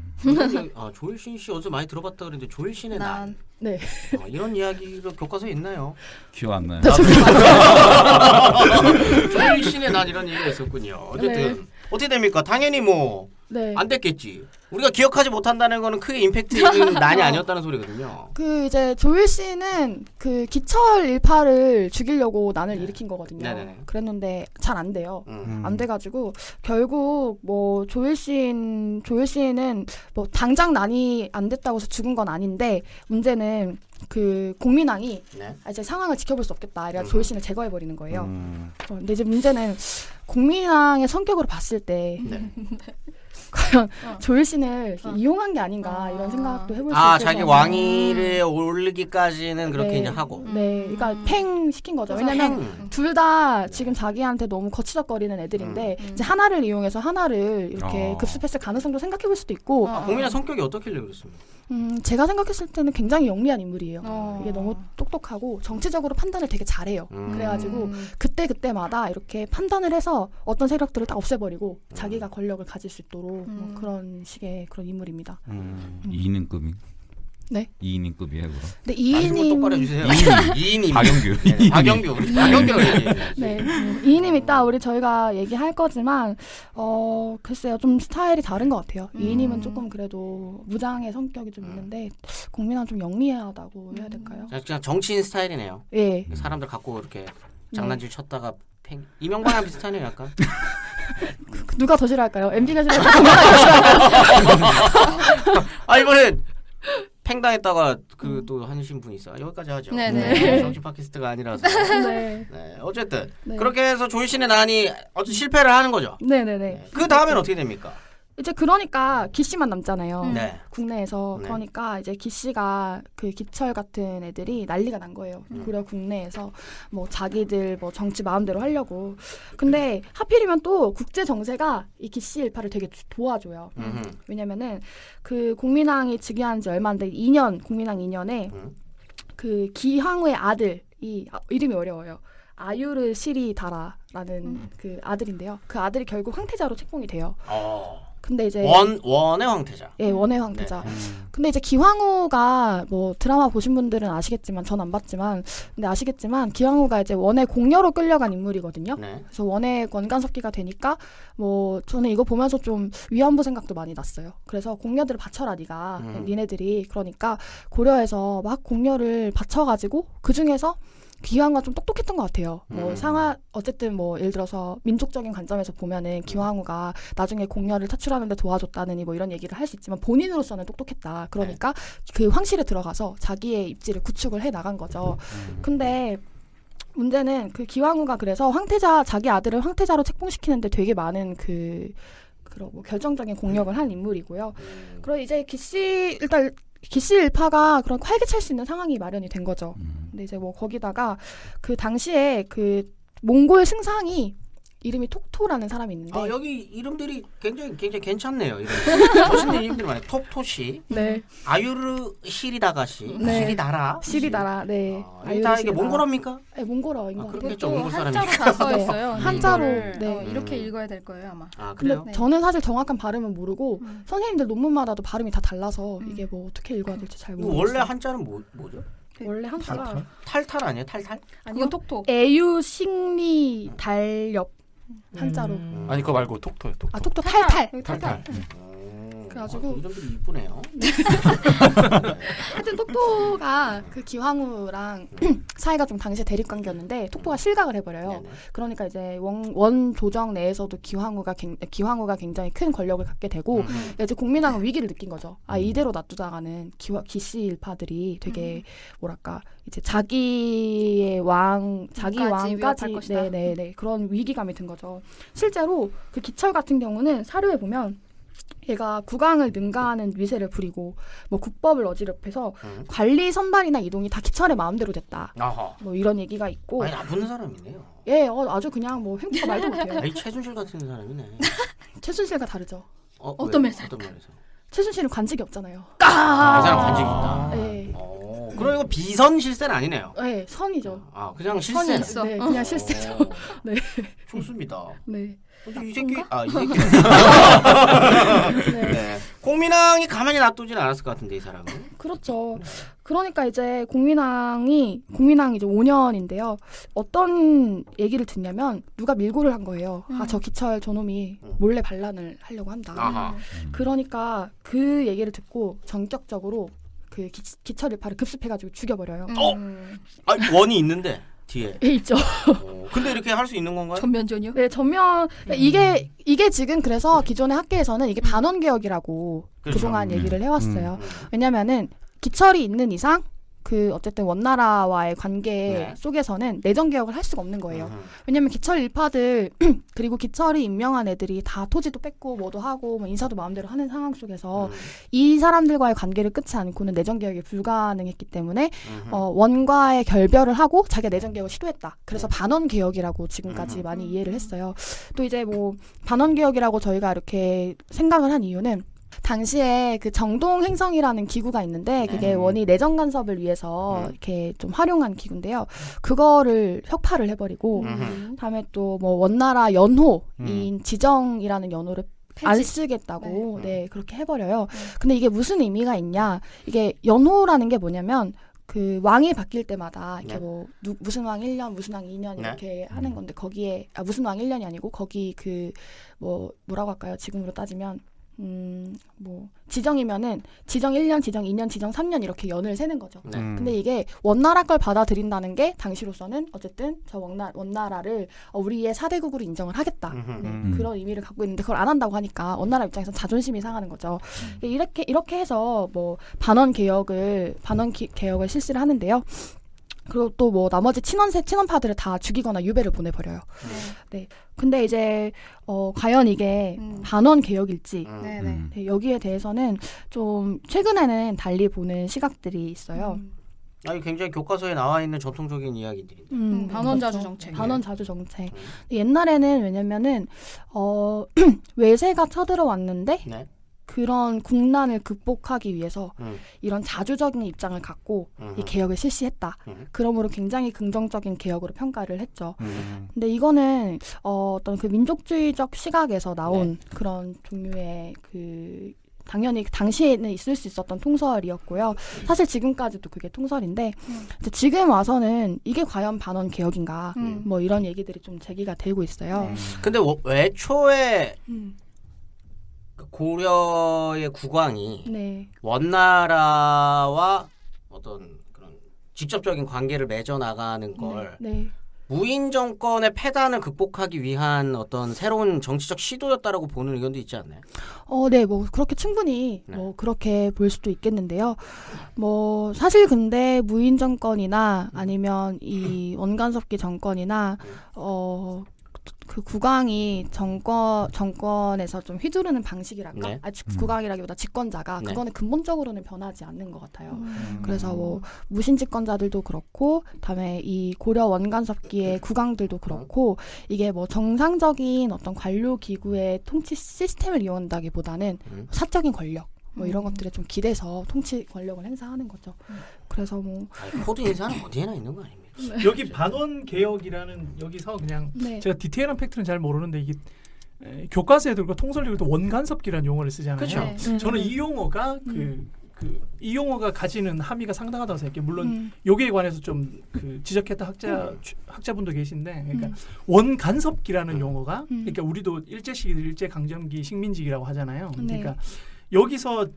조일신 씨 어디서 많이 들어봤다 그랬는데 조일신의 난. 네. 이런 이야기가 교과서에 있나요? 기억 안 나요. 조일신의 난 이런 얘기가 있었군요. 어쨌든 어떻게 됩니까? 당연히 뭐 안 네. 됐겠지. 우리가 기억하지 못한다는 거는 크게 임팩트 있는 난이 아니었다는 소리거든요. 그 이제 조일 씨는 그 기철 일파를 죽이려고 난을 일으킨 거거든요. 네네네. 그랬는데 잘 안 돼요. 안 음. 돼가지고 결국 뭐 조일 씨는 뭐 당장 난이 안 됐다고 해서 죽은 건 아닌데 문제는 그 국민왕이 네. 이제 상황을 지켜볼 수 없겠다. 이래서 조일 씨는 제거해 버리는 거예요. 근데 이제 문제는 국민왕의 성격으로 봤을 때 네. 과연 조일 씨를 이용한 게 아닌가 이런 생각도 해볼 수 있어서 자기 왕위를 오르기까지는 그렇게 네. 이제 하고. 네, 그러니까 팽 시킨 거죠. 왜냐면 둘 다 지금 자기한테 너무 거치적거리는 애들인데 이제 하나를 이용해서 하나를 이렇게 급습했을 가능성도 생각해 볼 수도 있고 국민의 성격이 어떻길래 그렇습니까? 제가 생각했을 때는 굉장히 영리한 인물이에요. 어. 이게 너무 똑똑하고 정치적으로 판단을 되게 잘해요. 그래가지고 그때마다 이렇게 판단을 해서 어떤 세력들을 딱 없애버리고 자기가 권력을 가질 수 있도록 뭐 그런 식의 그런 인물입니다. 2인급이? 네. 2인급이에요 그럼? 근데 말씀을 똑바로 해주세요. 2인임. 박영규. 네, 박영규. 우리 박영규가 얘기해요. 네, 이인님 이따 우리 저희가 얘기할 거지만 글쎄요 좀 스타일이 다른 것 같아요. 이인님은 조금 그래도 무장의 성격이 좀 있는데 국민은 좀 영리하다고 해야 될까요? 그냥 정치인 스타일이네요. 예. 사람들 갖고 이렇게 장난질 쳤다가 이명박이랑 비슷하네요 약간. 누가 더 싫어할까요? MB가 싫어할까요? 국민이 더 싫어할까요? 이번에 팽당했다가 그 또 하신 분이 있어. 여기까지 하죠. 네네. 정치 팟캐스트가 아니라서. 네. 네, 어쨌든 네. 그렇게 해서 조일신의 난이 어쨌든 실패를 하는 거죠. 네네네. 그 다음엔 어떻게 됩니까? 이제 그러니까 기 씨만 남잖아요. 네. 국내에서. 네. 그러니까 이제 기 씨가 그 기철 같은 애들이 난리가 난 거예요. 고려 국내에서 뭐 자기들 뭐 정치 마음대로 하려고. 근데 하필이면 또 국제 정세가 이 기 씨 일파를 되게 도와줘요. 왜냐면은 그 국민왕이 즉위한 지 얼마 안 돼 2년 국민왕 2년에 그 기황후의 아들이 이름이 어려워요. 아유르 시리다라라는 그 아들인데요. 그 아들이 결국 황태자로 책봉이 돼요. 근데 이제 원의 황태자. 예, 원의 황태자. 네. 근데 이제 기황후가 뭐 드라마 보신 분들은 아시겠지만 전 안 봤지만 근데 아시겠지만 기황후가 이제 원의 공녀로 끌려간 인물이거든요. 네. 그래서 원의 원간섭기가 되니까 뭐 저는 이거 보면서 좀 위안부 생각도 많이 났어요. 그래서 공녀들을 바쳐라 네가 니네들이 그러니까 고려에서 막 공녀를 바쳐가지고 그 중에서 기황후가 좀 똑똑했던 것 같아요. 뭐 어쨌든 뭐 예를 들어서 민족적인 관점에서 보면은 기황후가 나중에 공녀를 탈출하는데 도와줬다느니 뭐 이런 얘기를 할 수 있지만 본인으로서는 똑똑했다. 그러니까 그 황실에 들어가서 자기의 입지를 구축을 해 나간 거죠. 근데 문제는 그 기황후가 그래서 자기 아들을 황태자로 책봉시키는데 되게 많은 그런 결정적인 공력을 한 인물이고요. 그리고 이제 일단 기씨 일파가 그런 활개찰 수 있는 상황이 마련이 된 거죠. 근데 이제 뭐 거기다가 그 당시에 그 몽골 승상이 이름이 톡토라는 사람이 있는데 여기 이름들이 굉장히 괜찮네요. 멋있는 이름들이 많아요. 톡토시, 네. 아유르 시리다가시, 네. 시리다라. 시리다라. 네. 다 이게 몽골어입니까? 네, 몽골어인 것 같아요. 그렇겠죠. 또 몽골 한자로 사람이니까. 다 써 있어요. 한자로, 이거를, 네. 이렇게 읽어야 될 거예요 아마. 근데 그래요? 저는 사실 정확한 발음은 모르고 선생님들 논문마다도 발음이 다 달라서 이게 뭐 어떻게 읽어야 될지 잘 이거 모르겠어요. 원래 한자는 뭐죠? 원래 한자가 탈탈 아니에요? 탈탈? 이건 톡톡. 애유식리 달엽 한자로. 아니 그거 말고 톡토요. 톡토. 아 톡톡 탈탈. 여기 탈탈. 그래가지고 이름들이 이쁘네요. 하여튼 톡토가 그 기황후랑 사이가 좀 당시에 대립관계였는데 톡토가 실각을 해버려요. 네네. 그러니까 이제 원 조정 내에서도 기황후가 굉장히 큰 권력을 갖게 되고 이제 국민왕은 위기를 느낀 거죠. 이대로 놔두다가는 기씨 일파들이 되게 뭐랄까 이제 자기 왕까지 위협할 것이다. 네네네 그런 위기감이 든 거죠. 실제로 그 기철 같은 경우는 사료에 보면 얘가 국왕을 능가하는 위세를 부리고 뭐 국법을 어지럽혀서 관리 선발이나 이동이 다 기철의 마음대로 됐다. 아하. 뭐 이런 얘기가 있고 아니 나쁜 사람이네요. 예, 아주 그냥 뭐 횡포가 말도 못해요. 최순실 같은 사람이네. 최순실과 다르죠. 어떤 면에서? 어떤 면에서? 최순실은 관직이 없잖아요. 이 사람 관직이 있다. 예. 그럼 이거 이거 비선 실세는 아니네요. 네, 선이죠. 아 그냥 선이 실세. 있어. 네, 그냥 실세죠. 네. 좋습니다. 네. 이 새끼 이 새끼. 네. 네. 공민왕이 가만히 놔두진 않았을 것 같은데 이 사람은. 그렇죠. 그러니까 이제 국민왕이 이제 5년인데요. 어떤 얘기를 듣냐면 누가 밀고를 한 거예요. 아, 저 기철 저놈이 몰래 반란을 하려고 한다. 아하. 그러니까 그 얘기를 듣고 전격적으로 그 기철 일파를 급습해가지고 죽여버려요. 아 원이 있는데 뒤에. 예, 있죠. 근데 이렇게 할 수 있는 건가요? 전면전이요? 네, 전면 이게 지금 그래서 기존의 학계에서는 이게 반원 개혁이라고 그렇죠. 그동안 얘기를 해왔어요. 음. 왜냐면은 기철이 있는 이상 그 어쨌든 원나라와의 관계 네. 속에서는 내정 개혁을 할 수가 없는 거예요. 음. 왜냐면 기철 일파들 그리고 기철이 임명한 애들이 다 토지도 뺏고 뭐도 하고 뭐 인사도 마음대로 하는 상황 속에서 이 사람들과의 관계를 끊지 않고는 내정 개혁이 불가능했기 때문에 원과의 결별을 하고 자기가 내정 개혁을 시도했다. 그래서 반원 개혁이라고 지금까지 많이 이해를 했어요. 또 이제 뭐 반원 개혁이라고 저희가 이렇게 생각을 한 이유는 당시에 그 정동 행성이라는 기구가 있는데 그게 원이 내정 간섭을 위해서 이렇게 좀 활용한 기구인데요. 그거를 혁파를 해버리고 다음에 또 뭐 원나라 연호인 지정이라는 연호를 안 쓰겠다고 네 그렇게 해버려요. 근데 이게 무슨 의미가 있냐? 이게 연호라는 게 뭐냐면 그 왕이 바뀔 때마다 이렇게 뭐 무슨 왕 1년, 무슨 왕 2년 이렇게 하는 건데 거기에 무슨 왕 1년이 아니고 거기 그 뭐라고 할까요? 지금으로 따지면 뭐 지정이면은 지정 1년, 지정 2년, 지정 3년 이렇게 연을 세는 거죠. 네. 근데 이게 원나라 걸 받아들인다는 게 당시로서는 어쨌든 저 원나라를 우리의 4대국으로 인정을 하겠다. 네, 그런 의미를 갖고 있는데 그걸 안 한다고 하니까 원나라 입장에서 자존심이 상하는 거죠. 이렇게 해서 뭐 반원 개혁을 실시를 하는데요. 그리고 또 뭐 나머지 친원파들을 다 죽이거나 유배를 보내버려요. 네. 근데 이제 과연 이게 반원 개혁일지 네, 여기에 대해서는 좀 최근에는 달리 보는 시각들이 있어요. 아니 굉장히 교과서에 나와 있는 전통적인 이야기들인데. 반원자주 그렇죠. 정책. 반원자주 정책. 옛날에는 왜냐면은 외세가 쳐들어왔는데 네. 그런 국난을 극복하기 위해서 이런 자주적인 입장을 갖고 이 개혁을 실시했다. 그러므로 굉장히 긍정적인 개혁으로 평가를 했죠. 근데 이거는 어떤 그 민족주의적 시각에서 나온 그런 종류의 그 당연히 당시에는 있을 수 있었던 통설이었고요. 사실 지금까지도 그게 통설인데 지금 와서는 이게 과연 반원 개혁인가 뭐 이런 얘기들이 좀 제기가 되고 있어요. 근데 애초에 고려의 국왕이 네. 원나라와 어떤 그런 직접적인 관계를 맺어 나가는 걸 네. 무인 정권의 패단을 극복하기 위한 어떤 새로운 정치적 시도였다라고 보는 의견도 있지 않나요? 네, 뭐 그렇게 충분히 뭐 그렇게 볼 수도 있겠는데요. 뭐 사실 근데 무인 정권이나 아니면 이 원간섭기 정권이나 그 국왕이 정권에서 좀 휘두르는 방식이랄까? 네. 국왕이라기보다 집권자가 네. 그거는 근본적으로는 변하지 않는 것 같아요. 그래서 뭐 무신 집권자들도 그렇고, 다음에 이 고려 원간섭기의 국왕들도 그렇고, 이게 뭐 정상적인 어떤 관료 기구의 통치 시스템을 이용한다기보다는 사적인 권력. 뭐 이런 것들에 좀 기대서 통치 권력을 행사하는 거죠. 그래서 뭐 코드 인사는 어디에나 있는 거 아닙니까? 여기 반원 개혁이라는 여기서 그냥 네. 제가 디테일한 팩트는 잘 모르는데 이게 교과서에 들고 통설적으로 원간섭기라는 용어를 쓰잖아요. 그렇죠. 네. 저는 이 용어가 이 용어가 가지는 함의가 상당하다고 생각해요. 물론 여기에 관해서 좀 그 지적했던 학자분도 계신데, 그러니까 원간섭기라는 용어가 그러니까 우리도 일제시기, 일제강점기, 식민지기라고 하잖아요. 네. 그러니까 여기서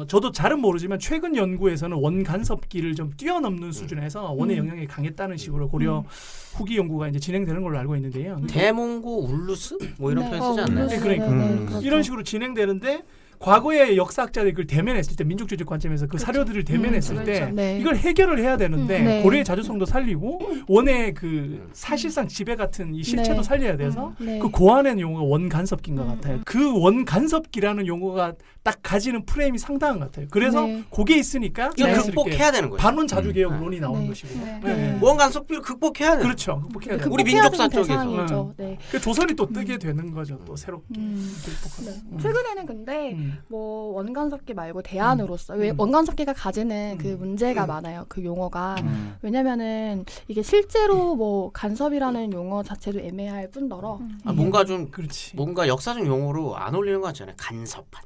저도 잘은 모르지만 최근 연구에서는 원간섭기를 좀 뛰어넘는 수준에서 원의 영향이 강했다는 식으로 고려 후기 연구가 이제 진행되는 걸로 알고 있는데요. 대몽고 울루스 뭐 이런 네. 표현 쓰지 않나요? 네, 그러니까. 그렇죠. 이런 식으로 진행되는데 과거의 역사학자들이 그걸 대면했을 때 민족주의적 관점에서 그 사료들을 대면했을 때 네. 이걸 해결을 해야 되는데 네. 고려의 자주성도 살리고 원의 그 사실상 지배 같은 이 실체도 네. 살려야 돼서 네. 그 고안의 용어가 원간섭기인 것 같아요. 그 원간섭기라는 용어가 딱 가지는 프레임이 상당한 것 같아요. 그래서 네. 그게 있으니까 이걸 자연스럽게 극복해야 되는 거예요. 반원 자주개혁론이 나오는 네. 것이고. 네. 네. 원간섭기를 극복해야 돼요. 그렇죠. 극복해야 돼요. 우리 극복해야 민족사 되는 쪽에서. 대상이죠. 네. 그 조선이 또 뜨게 되는 거죠. 또 새롭게 네. 극복하고. 최근에는 근데 뭐 원간섭기 말고 대안으로서 왜 원간섭기가 가지는 그 문제가 많아요. 그 용어가 왜냐면은 이게 실제로 뭐 간섭이라는 용어 자체도 애매할 뿐더러 뭔가 좀 그렇지. 뭔가 역사적 용어로 안 어울리는 것 같잖아요. 간섭한.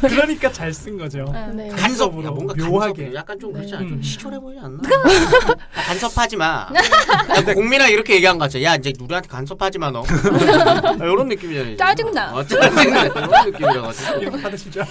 그러니까 잘 쓴 거죠. 네. 간섭. 간섭으로 야, 뭔가 묘하게. 간섭. 약간 좀 그렇지 네. 않아? 좀 시초해 보이지 않나? 야, 간섭하지 마. 야, 공민아 이렇게 얘기한 거 같아. 야 이제 우리한테 간섭하지 마 너. 이런 느낌이잖아요. 짜증나. 짜증나. 이런 느낌이라가지고. 이렇게 받으시죠.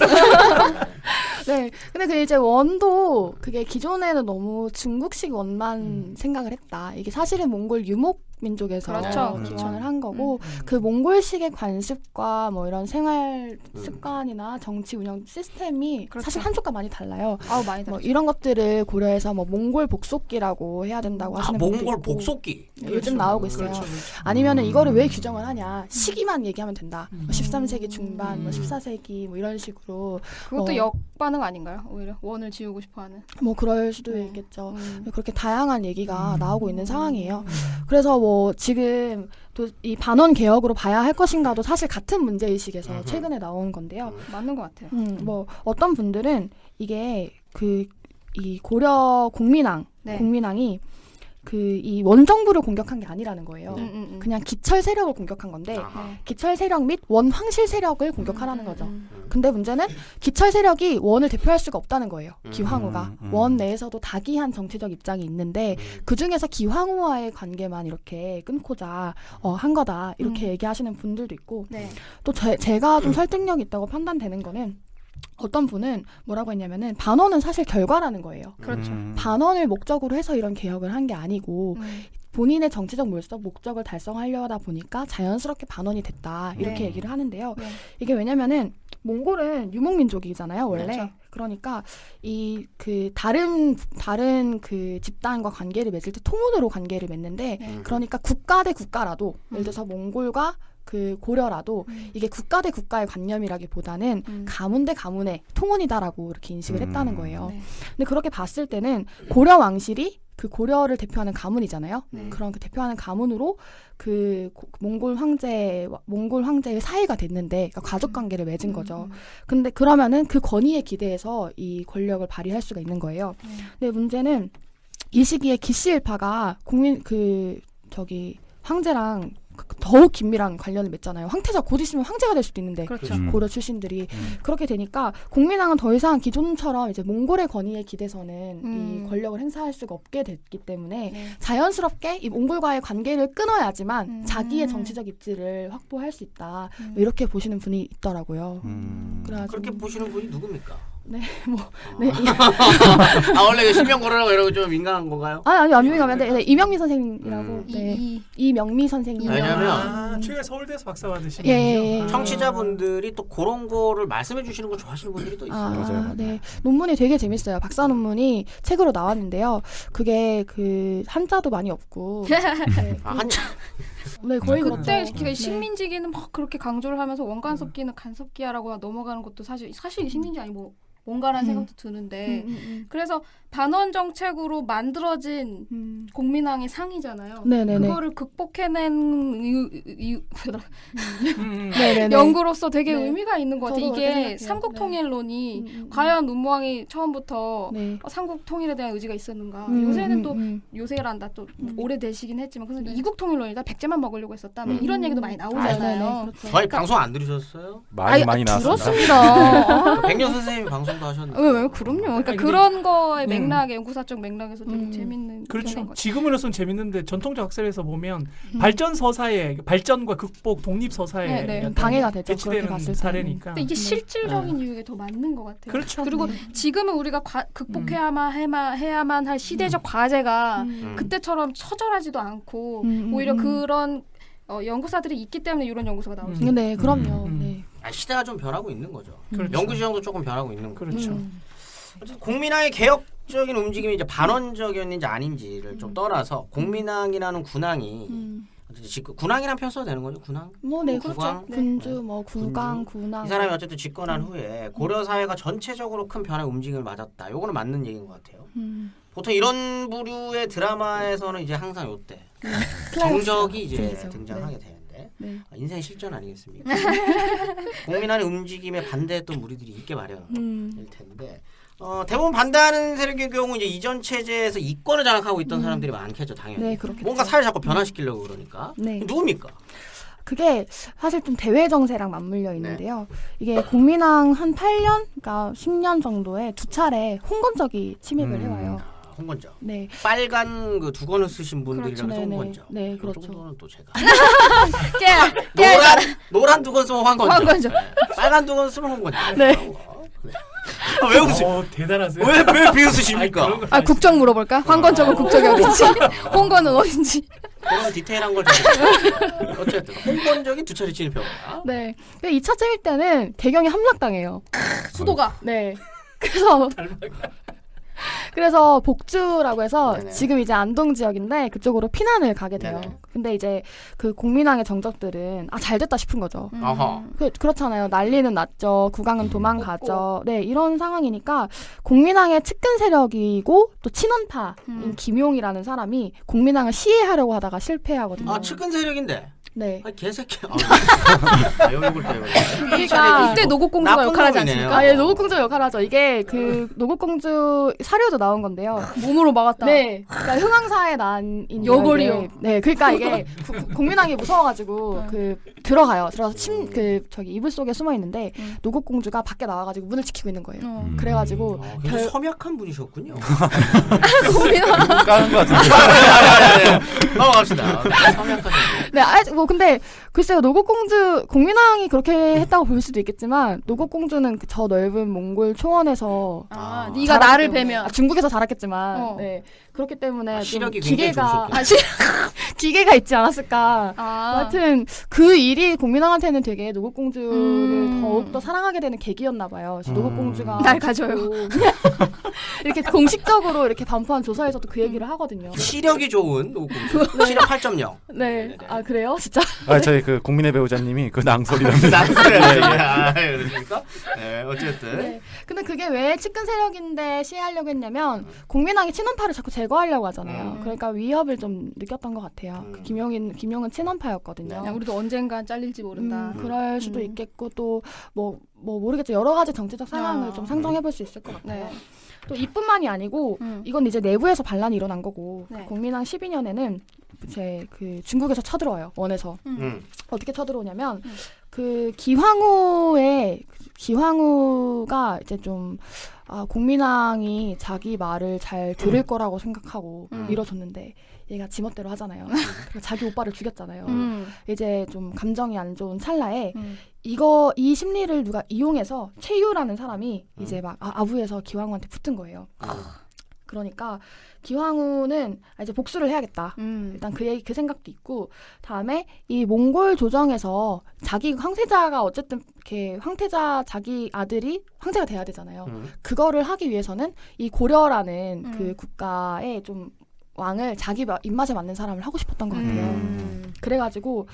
네. 근데 그 이제 원도 그게 기존에는 너무 중국식 원만 생각을 했다. 이게 사실은 몽골 유목 민족에서 그렇죠. 기원을 한 거고 그 몽골식의 관습과 뭐 이런 생활 습관이나 정치 운영 시스템이 그렇죠. 사실 한쪽과 많이 달라요. 아우 많이 뭐 다르죠. 이런 것들을 고려해서 뭐 몽골 복속기라고 해야 된다고 하시는 분도 몽골 있고. 복속기. 네, 요즘 나오고 있어요. 그렇죠. 아니면은 이거를 왜 규정을 하냐? 시기만 얘기하면 된다. 뭐 13세기 중반, 뭐 14세기 뭐 이런 식으로 그것도 어. 역반응 아닌가요? 오히려 원을 지우고 싶어하는. 뭐 그럴 수도 네. 있겠죠. 그렇게 다양한 얘기가 나오고 있는 음. 상황이에요. 그래서 뭐 지금 또 이 반원 개혁으로 봐야 할 것인가도 사실 같은 문제 의식에서 최근에 나온 건데요. 맞는 것 같아요. 뭐 어떤 분들은 이게 그 이 고려 공민왕 네. 공민왕이 그 이 원정부를 공격한 게 아니라는 거예요. 그냥 기철 세력을 공격한 건데 기철 세력 및 원 황실 세력을 공격하라는 거죠. 근데 문제는 기철 세력이 원을 대표할 수가 없다는 거예요. 기황후가 원 내에서도 다기한 정치적 입장이 있는데 그 중에서 기황후와의 관계만 이렇게 끊고자 한 거다 이렇게 얘기하시는 분들도 있고 네. 또 제가 좀 설득력 있다고 판단되는 거는 어떤 분은 뭐라고 했냐면은 반원은 사실 결과라는 거예요. 그렇죠. 반원을 목적으로 해서 이런 개혁을 한 게 아니고 본인의 정치적 목적을 달성하려다 보니까 자연스럽게 반원이 됐다 이렇게 네. 얘기를 하는데요. 네. 이게 왜냐면은 몽골은 유목민족이잖아요 원래. 그렇죠. 그러니까 이 그 다른 그 집단과 관계를 맺을 때 통혼으로 관계를 맺는데 네. 그러니까 국가 대 국가라도 예를 들어서 몽골과 그 고려라도 이게 국가 대 국가의 관념이라기보다는 가문 대 가문의 통혼이다라고 이렇게 인식을 했다는 거예요. 네. 근데 그렇게 봤을 때는 고려 왕실이 그 고려를 대표하는 가문이잖아요. 네. 그런 그 대표하는 가문으로 그 몽골 황제의 사이가 됐는데 그러니까 가족 관계를 맺은 거죠. 근데 그러면은 그 권위에 기대해서 이 권력을 발휘할 수가 있는 거예요. 근데 문제는 이 시기에 기씨 일파가 황제랑 더욱 긴밀한 관련을 맺잖아요. 황태자 곧 있으면 황제가 될 수도 있는데 그렇죠. 고려 출신들이 그렇게 되니까 공민왕은 더 이상 기존처럼 이제 몽골의 권위에 기대서는 이 권력을 행사할 수가 없게 됐기 때문에 네. 자연스럽게 이 몽골과의 관계를 끊어야지만 자기의 정치적 입지를 확보할 수 있다. 뭐 이렇게 보시는 분이 있더라고요. 그래가지고 그렇게 보시는 분이 누굽니까? 네, 뭐 네. 원래 실명 걸으라고 이러고 좀 민감한 건가요? 아니 민감한데 네, 이명미 선생님이라고 이 이명미 선생님. 왜냐면 최근에 서울대에서 박사 받으신 예. 분이요. 청취자분들이 또 그런 거를 말씀해 주시는 걸 좋아하시는 분들이 또 있어요. 맞아요. 네. 논문이 되게 재밌어요. 박사 논문이 책으로 나왔는데요. 그게 그 한자도 많이 없고. 네, 한참 네 거의 그때 그렇죠. 그 식민지기는 막 그렇게 강조를 하면서 원간섭기는 간섭기야라고 넘어가는 것도 사실 식민지 아니 뭐 뭔가라는 생각도 드는데 그래서 반원 정책으로 만들어진 공민왕의 상이잖아요. 네네네. 그거를 극복해낸 네네네. 연구로서 되게 네. 의미가 있는 것 같아요. 저도 그렇게 이게 생각해요. 삼국통일론이 과연 문무왕이 처음부터 네. 삼국통일에 대한 의지가 있었는가. 요새는 또 요새란다 또 오래되시긴 했지만 그래서 네. 이국통일론이다 백제만 먹으려고 했었다. 뭐 이런 얘기도 많이 네네. 나오잖아요. 그렇죠. 저희 방송 안 들으셨어요? 많이 나왔습니다. 들었습니다. 백년 선생님이 방송도 하셨는데. 왜 그럼요. 그러니까 아니, 근데- 그런 거의 맥락에 연구사적 맥락에서 되게 재밌는 그렇죠. 표현인 것 같아요. 지금으로서는 재밌는데 전통적 학설에서 보면 발전 서사에 발전과 극복, 독립 서사에 네, 네. 약간 방해가 되죠. 그렇게 배치되는 봤을 때. 사례니까. 근데 이게 실질적인 이유에 더 맞는 것 같아요. 그렇죠. 그리고 지금은 우리가 극복해야만 할 시대적 과제가 그때처럼 처절하지도 않고 오히려 그런 연구사들이 있기 때문에 이런 연구소가 나오죠. 네, 그럼요. 네. 시대가 좀 변하고 있는 거죠. 그렇죠. 연구 지형도 조금 변하고 있는 거죠. 그렇죠. 어쨌든 공민왕의 개혁적인 움직임이 이제 반원적이었는지 아닌지를 좀 떠나서 공민왕이라는 군왕이 어쨌든 군왕이란 표현 써도 되는 거죠? 군왕? 뭐 네, 국왕? 그렇죠. 군주, 뭐 군강, 군왕. 이 사람이 어쨌든 집권한 후에 고려 사회가 전체적으로 큰 변화의 움직임을 맞았다. 요거는 맞는 얘기인 것 같아요. 보통 이런 부류의 드라마에서는 이제 항상 요때 정적이 이제 들리죠. 등장하게 되는데 네. 인생 실전 아니겠습니까? 국민안의 움직임에 반대했던 무리들이 있게 마련일 텐데 대부분 반대하는 세력의 경우 이제 이전 체제에서 이권을 장악하고 있던 사람들이 많겠죠, 당연히. 네, 그렇겠죠. 뭔가 사회를 자꾸 변화시키려고 그러니까. 네. 누굽니까? 그게 사실 좀 대외 정세랑 맞물려 있는데요. 이게 국민왕 한 8년, 그러니까 10년 정도에 두 차례 홍건적이 침입을 해와요. 홍건적. 네, 빨간 그 두건을 쓰신 분들이라고 해서 네네. 홍건적. 네, 이 그렇죠. 정도는 또 제가 깨. 노란 두건 쓰면 황건적. 황건적. 네. 빨간 두건 쓰면 홍건적. 네. 네. 왜 웃으세요? 대단하세요. 왜 비웃으십니까? 아 국적 물어볼까? 황건적은 국적이 어딘지, 홍건은 어딘지. 그런 디테일한 걸 좀. 어쨌든 홍건적이 두 차례 진입해온다. 네. 2차 제일 때는 대경이 함락당해요. 수도가. 네. 그래서 복주라고 해서 네네. 지금 이제 안동 지역인데 그쪽으로 피난을 가게 돼요. 네네. 근데 이제 그 국민왕의 정적들은 잘됐다 싶은 거죠. 어허. 그렇잖아요. 난리는 났죠. 국왕은 도망가죠. 네, 이런 상황이니까 국민왕의 측근 세력이고 또 친원파인 김용이라는 사람이 국민왕을 시해하려고 하다가 실패하거든요. 아 측근 세력인데. 네. 아 개새끼. 욕을 때요. 그러니까 이때 노국공주가 나쁜 역할하지 놈이네요. 않습니까? 예, 노국공주 역할을 하죠. 이게 그 노국공주 사료도 나온 건데요. 몸으로 막았다. 네, 그러니까 흥왕사의 난인 여걸이요. 이게, 네, 그러니까 이게 국민왕이 무서워가지고 들어가서 저기 이불 속에 숨어 있는데 노국공주가 밖에 나와가지고 문을 지키고 있는 거예요. 그래가지고 굉장히 섬약한 분이셨군요. 까는 것 같은데. 넘어갑시다. 섬약한 분. 네, 뭐 근데 글쎄요, 노국공주 국민왕이 그렇게 했다고 볼 수도 있겠지만 노국공주는 저 넓은 몽골 초원에서 아, 아, 네가 자랐기 나를 때문에, 뵈면. 중국에서 자랐겠지만 어. 네, 그렇기 때문에 좀 시력이 굉장히 기계가 좋으셨겠네요. 기계가 있지 않았을까. 아, 하여튼 그 일이 국민왕한테는 되게 노국공주를 음. 더욱더 사랑하게 되는 계기였나 봐요. 그래서 노국공주가 날 가져요. 이렇게 공식적으로 이렇게 반포한 조사에서도 그 얘기를 하거든요. 시력이 좋은 노국공주. 시력 8.0. 네, 아 그래요, 진짜. 저희 그 국민의 배우자님이 그 낭설이랍니다. 낭설이야. 그러니까. 네, 어쨌든. 네. 근데 그게 왜 측근 세력인데 시해하려고 했냐면 국민왕이 친원파를 자꾸 제거하려고 하잖아요. 그러니까 위협을 좀 느꼈던 것 같아요. 그 김용은 친원파였거든요. 그냥 우리도 언젠간 잘릴지 모른다. 그럴 수도 있겠고 또 뭐 모르겠죠. 여러 가지 정치적 상황을 좀 상정해 볼 수 있을 것 같아요. 네. 또 이뿐만이 아니고 이건 이제 내부에서 반란이 일어난 거고 네. 국민왕 12년에는 제 그 중국에서 쳐들어와요. 원에서. 어떻게 쳐들어오냐면 그 기황후가 이제 좀 국민왕이 자기 말을 잘 들을 거라고 생각하고 밀어줬는데 얘가 지멋대로 하잖아요. 그리고 자기 오빠를 죽였잖아요. 이제 좀 감정이 안 좋은 찰나에 이 심리를 누가 이용해서 최유라는 사람이 이제 막 아부에서 기황후한테 붙은 거예요. 그러니까 기황후는 이제 복수를 해야겠다. 일단 그 생각도 있고, 다음에 이 몽골 조정에서 자기 황태자가 어쨌든 이렇게 황태자 자기 아들이 황제가 돼야 되잖아요. 그거를 하기 위해서는 이 고려라는 그 국가의 좀 왕을 자기 입맛에 맞는 사람을 하고 싶었던 것 같아요. 그래가지고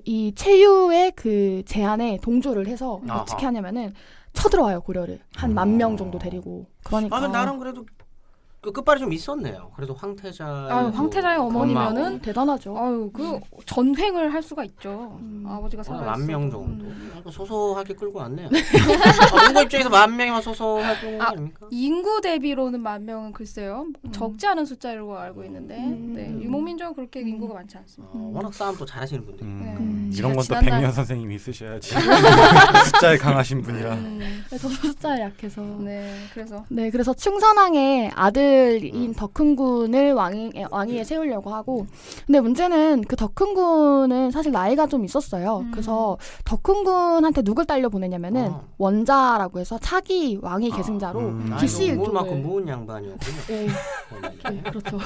이 최유의 그 제안에 동조를 해서 어떻게 하냐면은 쳐들어와요, 고려를. 한 10,000명 정도 데리고. 그러니까 나름 그래도 그 끝발이 좀 있었네요. 그래도 황태자. 황태자의 어머니면은 대단하죠. 아유 그 전횡을 할 수가 있죠. 아버지가 살아 10,000명 정도. 소소하게 끌고 왔네요. 몽고 입장에서 10,000명이면 소소하게 끌고 거 아닙니까? 인구 대비로는 10,000명은 글쎄요 적지 않은 숫자로 알고 있는데 네, 유목민족은 그렇게 인구가 많지 않습니다. 워낙 싸움 또 잘하시는 분들. 이런 건 또 지난달- 백년 선생님이 있으셔야지. 숫자에 강하신 분이라. 저도 숫자에 약해서. 네, 그래서 네, 그래서 충선왕의 아들인 덕흥군을 왕위에 세우려고 하고, 근데 문제는 그 덕흥군은 사실 나이가 좀 있었어요. 그래서 덕흥군한테 누굴 딸려 보내냐면은 원자라고 해서 차기 왕위 계승자로 기씨 나이도 만큼 일족을. 무은 양반이었군요. 네, 그렇죠.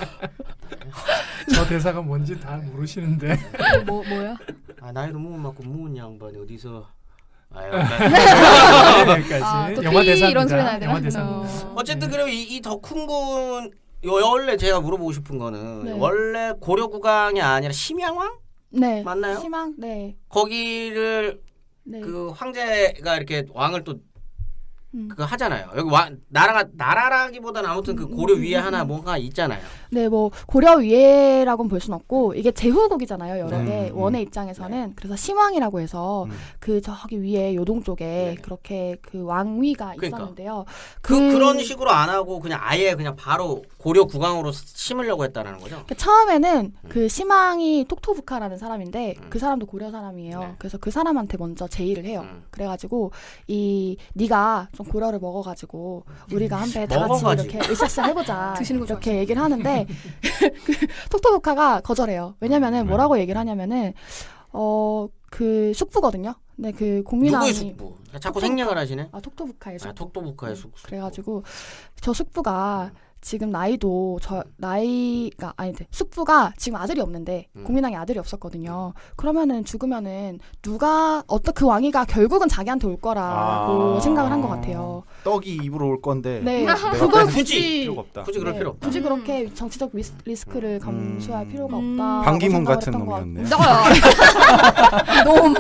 저 대사가 뭔지 다 모르시는데. 뭐야? 나이도 무은 만큼 무은 양반이 어디서? 여기까지. 또 영화 삐 대사입니다. 이런 소리 나야 되나? 영화 대사입니다. 어쨌든 그럼 이 덕훈군 원래 제가 물어보고 싶은 거는 네. 원래 고려 국왕이 아니라 심양왕 네, 맞나요? 희망. 네, 거기를 네. 그 황제가 이렇게 왕을 또 그거 하잖아요. 여기 나라라기보다는 아무튼 그 고려 위에 하나 뭔가 있잖아요. 네, 뭐 고려 위에라고는 볼 수는 없고 이게 제후국이잖아요. 여러 개 원의 입장에서는 그래서 심왕이라고 해서 그 저기 위에 요동 쪽에 그렇게 그 왕위가 그러니까. 있었는데요. 그런 식으로 안 하고 그냥 아예 그냥 바로 고려 국왕으로 심으려고 했다는 거죠. 처음에는 그 심왕이 톡토부카라는 사람인데 그 사람도 고려 사람이에요. 네. 그래서 그 사람한테 먼저 제의를 해요. 음. 그래가지고 네가 좀 고려를 먹어가지고 우리가 한 배 다 같이 먹어가지고. 이렇게 으쌰으쌰 해보자 드시는 거 이렇게 얘기를 하는데 그 톡토부카가 거절해요. 왜냐면은 뭐라고 얘기를 하냐면은 그 숙부거든요. 근데 그 누구의 공민왕이 숙부? 자꾸 생략을 하시네. 톡토부카의 숙부. 톡토부카의 숙부. 그래가지고 저 숙부가 지금 나이도 나이가 아닌데 숙부가 지금 아들이 없는데 공민왕이 아들이 없었거든요. 그러면은 죽으면은 그 왕위가 결국은 자기한테 올 거라고 생각을 한 것 같아요. 떡이 입으로 올 건데 네, 내가 그걸 뺏을 굳이 필요가 없다. 굳이 그럴 네, 필요 없다. 굳이 그렇게 정치적 리스크를 감수할 필요가 없다. 반기문 같은 놈이었네요. 너무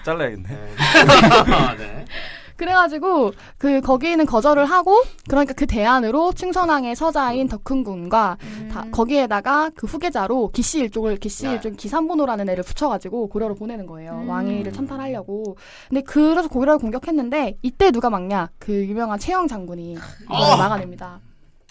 잘라야겠네. 네. 그래가지고 거기는 거절을 하고 그러니까 그 대안으로 충선왕의 서자인 덕훈군과 거기에다가 그 후계자로 기씨일족을 기산본호라는 애를 붙여가지고 고려로 보내는 거예요. 왕위를 찬탈하려고. 근데 그래서 고려를 공격했는데 이때 누가 막냐? 그 유명한 최영 장군이 이걸 막아냅니다.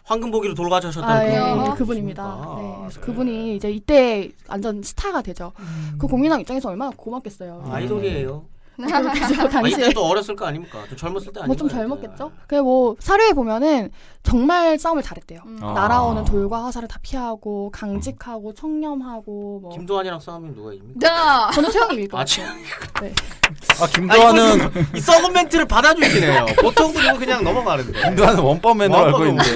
황금보기로 돌아가셨다는 그분입니다. 그분이니까. 네, 그래서 그분이 이제 이때 완전 스타가 되죠. 그 공민왕 입장에서 얼마나 고맙겠어요. 아이돌이에요. 그죠, 당시에. 이때도 어렸을 거 아닙니까? 좀 젊었을 때 아닙니까? 뭐 좀 젊었겠죠? 뭐 사료에 보면은 정말 싸움을 잘했대요. 날아오는 돌과 화살을 다 피하고 강직하고 청렴하고 뭐. 김도환이랑 싸우면 누가 이깁니까? 저는 최영이 이거. 네. 김도환은 이 썩은 멘트를 받아주시네요. 보통 분은 그냥 넘어가는데. 김도환은 원법맨으로 알고 있는데.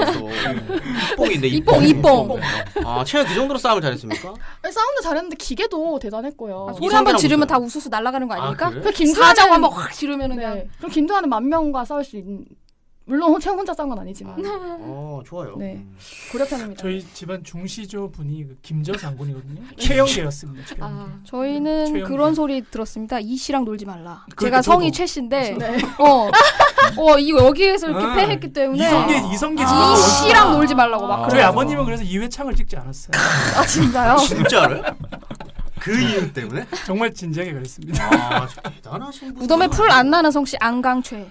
이뽕인데 이뽕. 아, 최영 그 정도로 싸움을 잘했습니까? 싸움도 잘했는데 기계도 대단했고요. 소리 한 번 지르면 다 우수수 날아가는 거 아닙니까? 그래? 그 사자고 김도환은 한번 확 지르면은 그냥 네. 그럼 김도환은 만 명과 싸울 수 있는. 물론 최영 혼자 싸운 건 아니지만. 좋아요. 네. 고려편입니다. 저희 집안 중시조 분이 김저 장군이거든요. 최영대였습니다. 저희는 최영대. 그런 소리 들었습니다. 이 씨랑 놀지 말라. 그러니까 제가 성이 저도. 최 씨인데 네. 이거 여기에서 이렇게 패했기 때문에 이성계 이 씨랑 놀지 말라고 막 저희 그래요. 아버님은 그래서 2회창을 찍지 않았어요. 아 진짜요? 진짜로요? 그 이유 때문에? 정말 진지하게 그랬습니다. 대단하신 분. 무덤에 풀 안 나는 성씨 안강최.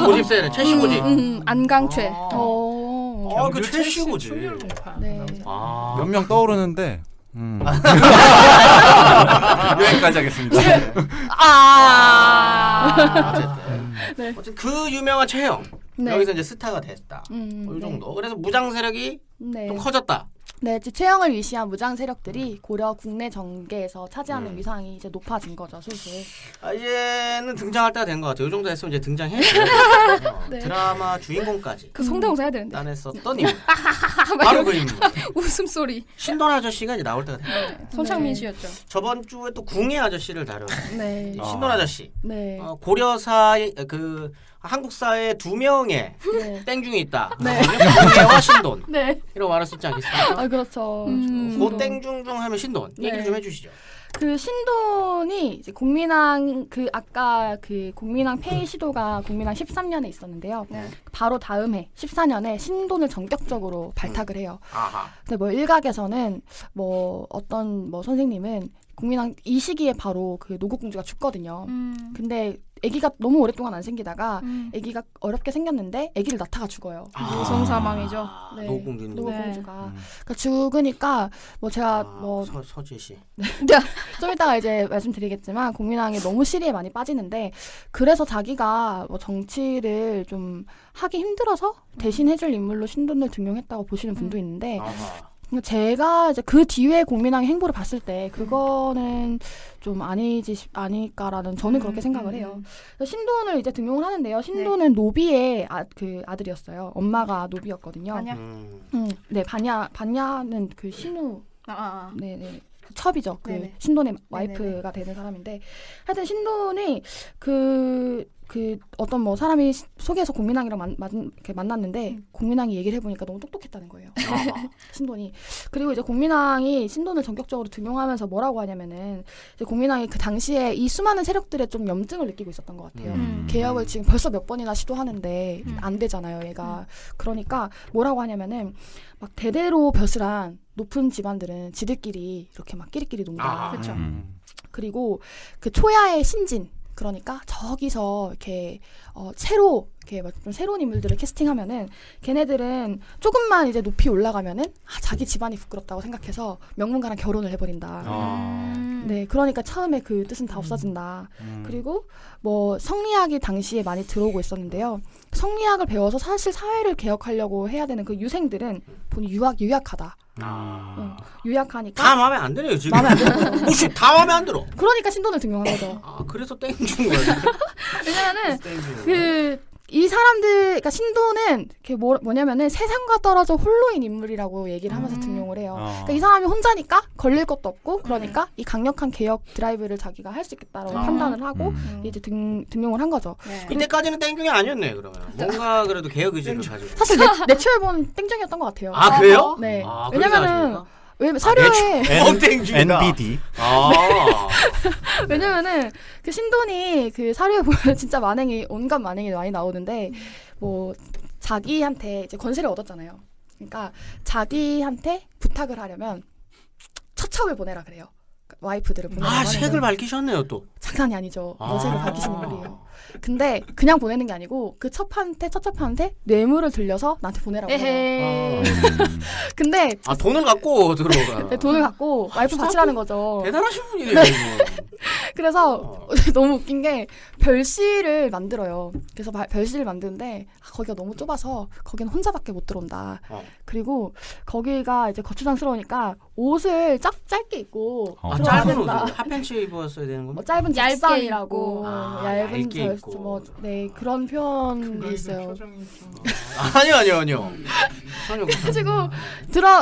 고집세는 최씨고지. 안강최. 그 최씨고지. 네. 아. 몇 명 떠오르는데 여기까지 하겠습니다. 어쨌든 그 유명한 최영 네. 여기서 이제 스타가 됐다. 이 정도. 그래서 무장 세력이 네. 좀 커졌다. 네, 이제 최영을 위시한 무장 세력들이 고려 국내 정계에서 차지하는 위상이 이제 높아진 거죠, 슬슬. 이제는 등장할 때가 된 것 같아요. 이 정도 했으면 이제 등장했고 네. 드라마 주인공까지 그 성대모사 해야 되는데. 따냈었던 인물. 바로 그 인물. 웃음소리. 신돈 아저씨가 이제 나올 때가 된 거예요. 손창민 네. 씨였죠. 저번 주에 또 궁예 아저씨를 다뤘어요. 네. 신돈 아저씨. 네. 고려사의 그 한국사에 두 명의 네. 땡중이 있다. 네. 궁예와 신돈. 네. 이라고 말할 수 있지 않겠습니까? 아, 그렇죠. 그 땡중 중 하면 신돈. 얘기 네. 좀 해주시죠. 그 신돈이 이제 공민왕 아까 그 공민왕 폐위 시도가 공민왕 13년에 있었는데요. 네. 바로 다음 해 14년에 신돈을 전격적으로 발탁을 해요. 아하. 근데 뭐 일각에서는 뭐 어떤 뭐 선생님은 공민왕 이 시기에 바로 그 노고공주가 죽거든요. 근데 아기가 너무 오랫동안 안 생기다가 아기가 어렵게 생겼는데 아기를 낳다가 죽어요. 여성 사망이죠. 네. 노공주님. 노고공주가 그러니까 죽으니까 뭐 제가 뭐 서지혜 씨. 좀 이따가 이제 말씀드리겠지만 공민왕이 너무 시리에 많이 빠지는데 그래서 자기가 뭐 정치를 좀 하기 힘들어서 대신 해줄 인물로 신돈을 등용했다고 보시는 분도 있는데 아하. 제가 이제 그 뒤에 공민왕의 행보를 봤을 때 그거는 좀 아닐까라는 저는 그렇게 생각을 해요. 그래서 신돈을 이제 등용을 하는데요. 신돈은 노비의 그 아들이었어요. 엄마가 노비였거든요. 반야? 네, 반야는 그 신우. 네네. 첩이죠. 그 네네. 신돈의 와이프가 되는 사람인데 하여튼 신돈이 그 그 어떤 뭐 사람이 소개해서 공민왕이랑 이렇게 만났는데 공민왕이 얘기를 해보니까 너무 똑똑했다는 거예요. 신돈이. 그리고 이제 공민왕이 신돈을 전격적으로 등용하면서 뭐라고 하냐면은 이제 공민왕이 그 당시에 이 수많은 세력들의 좀 염증을 느끼고 있었던 것 같아요. 개혁을 지금 벌써 몇 번이나 시도하는데 안 되잖아요, 얘가. 그러니까 뭐라고 하냐면은 막 대대로 벼슬한 높은 집안들은 지들끼리 이렇게 막 끼리끼리 논다. 그렇죠. 그리고 그 초야의 신진, 그러니까 저기서 이렇게 새로 이렇게 좀 새로운 인물들을 캐스팅하면은 걔네들은 조금만 이제 높이 올라가면은 자기 집안이 부끄럽다고 생각해서 명문가랑 결혼을 해버린다. 네, 그러니까 처음에 그 뜻은 다 없어진다. 그리고 뭐 성리학이 당시에 많이 들어오고 있었는데요. 성리학을 배워서 사실 사회를 개혁하려고 해야 되는 그 유생들은 본인 유약하다. 유약하니까 다 마음에 안 드네요 지금. 마음에 안 드는 거죠. 혹시 다 마음에 안 들어? 그러니까 신돈을 등용한 거죠. 그래서 땡준 거예요. 왜냐면은 이 사람들, 그러니까 신도는 뭐냐면은 세상과 떨어져 홀로인 인물이라고 얘기를 하면서 등용을 해요. 그러니까 이 사람이 혼자니까 걸릴 것도 없고, 그러니까 이 강력한 개혁 드라이브를 자기가 할 수 있겠다라고 판단을 하고 이제 등용을 한 거죠. 네. 이때까지는 땡중이 아니었네 그러면. 뭔가 그래도 개혁 의지를 가지고. 사실 내추럴본 땡정이었던 것 같아요. 아 그래요? 네. 아, 왜냐면은 사료에 땡중이다. NBD. 왜냐면은 그 신돈이 그 사료에 보면 진짜 온갖 만행이 많이 나오는데 뭐 자기한테 이제 권세를 얻었잖아요. 그러니까 자기한테 부탁을 하려면 처첩을 보내라 그래요. 와이프들을 보내라. 색을 밝히셨네요 또. 장난이 아니죠. 색을 밝히시는 분이에요. 근데 그냥 보내는 게 아니고 그 처첩한테 뇌물을 들려서 나한테 보내라고 해요. 근데 돈을 갖고 들어가. 돈을 갖고 와이프 바치라는 거죠. 대단하신 분이네요. 그래서 너무 웃긴 게 별실을 만들어요. 그래서 별실을 만드는데 거기가 너무 좁아서 거기는 혼자밖에 못 들어온다. 그리고 거기가 이제 거추장스러우니까 옷을 짧게 입고 들어가야 짧은 옷을 된다. 핫팬츠 입었어야 되는 뭐 건데. 짧은 얇게 작상이라고 입고. 얇은 얇게 입고. 네 그런 표현이 있어요. 아니요. 전혀 그리고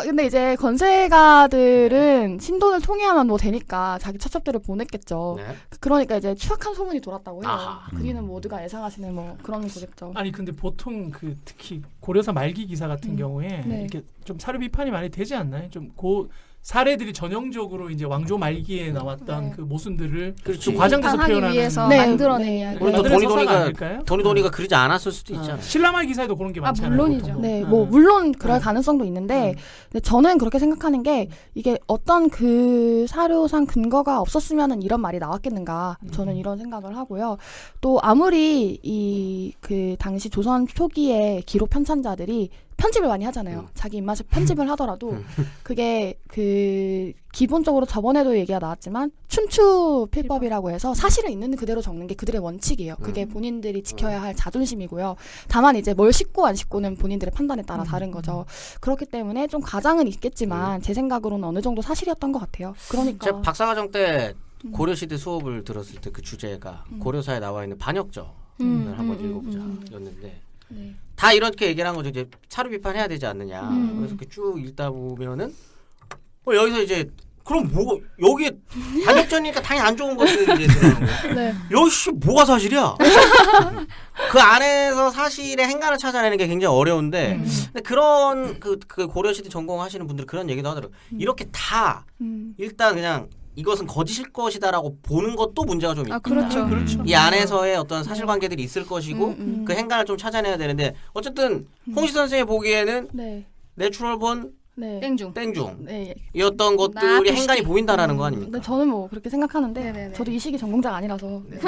근데 이제 건세가들은 신돈을 통해야만 뭐 되니까 자기 처첩들을 보냈겠죠. 네. 그러니까 이제 추악한 소문이 돌았다고 해요. 아하. 그리는 모두가 예상하시는 뭐 그런 거겠죠. 아니 근데 보통 그 특히 고려사 말기 기사 같은 경우에 네. 이렇게 좀 사료 비판이 많이 되지 않나요? 좀 사례들이 전형적으로 이제 왕조 말기에 나왔던 네. 그 모순들을 그렇지. 좀 과장돼서 비판하기 표현하는 위해서 네, 만들어낸 네. 이야기. 우리 또 만드는 서사가 아닐까요? 돈이가 그러지 않았을 수도 있잖아요. 신라말 기사에도 그런 게 많잖아요. 물론이죠. 보통. 네, 뭐 물론 그럴 가능성도 있는데 음. 근데 저는 그렇게 생각하는 게 이게 어떤 그 사료상 근거가 없었으면은 이런 말이 나왔겠는가 저는 이런 생각을 하고요. 또 아무리 이 그 당시 조선 초기에 기록 편찬자들이 편집을 많이 하잖아요. 자기 입맛에 편집을 하더라도 그게 그 기본적으로 저번에도 얘기가 나왔지만 춘추 필법이라고 해서 사실을 있는 그대로 적는 게 그들의 원칙이에요. 그게 본인들이 지켜야 할 자존심이고요. 다만 이제 뭘 싣고 안 싣고는 본인들의 판단에 따라 다른 거죠. 그렇기 때문에 좀 과장은 있겠지만 제 생각으로는 어느 정도 사실이었던 것 같아요. 그러니까 제가 박사과정 때 고려시대 수업을 들었을 때 그 주제가 고려사에 나와 있는 반역전을 한번 읽어보자 였는데 네. 다 이렇게 얘기를 한 거죠. 이제 사료 비판해야 되지 않느냐. 그래서 쭉 읽다 보면은 여기서 이제 그럼 뭐 여기에 반역전이니까 당연히 안 좋은 것들이 이제 들어가는 거예요. 네. 여기 뭐가 사실이야? 그 안에서 사실의 행간을 찾아내는 게 굉장히 어려운데 근데 그런 그 고려시대 전공하시는 분들이 그런 얘기도 하더라고요. 이렇게 다 일단 그냥 이것은 거짓일 것이다라고 보는 것도 문제가 좀 있다. 그렇죠. 이 안에서의 어떤 사실관계들이 있을 것이고 그 행간을 좀 찾아내야 되는데 어쨌든 홍시 선생이 보기에는 네. 내추럴본 네. 땡중. 네. 이었던 것들이 행간이 보인다라는 거 아닙니까? 근데 저는 뭐 그렇게 생각하는데 네네네. 저도 이 시기 전공자가 아니라서 네,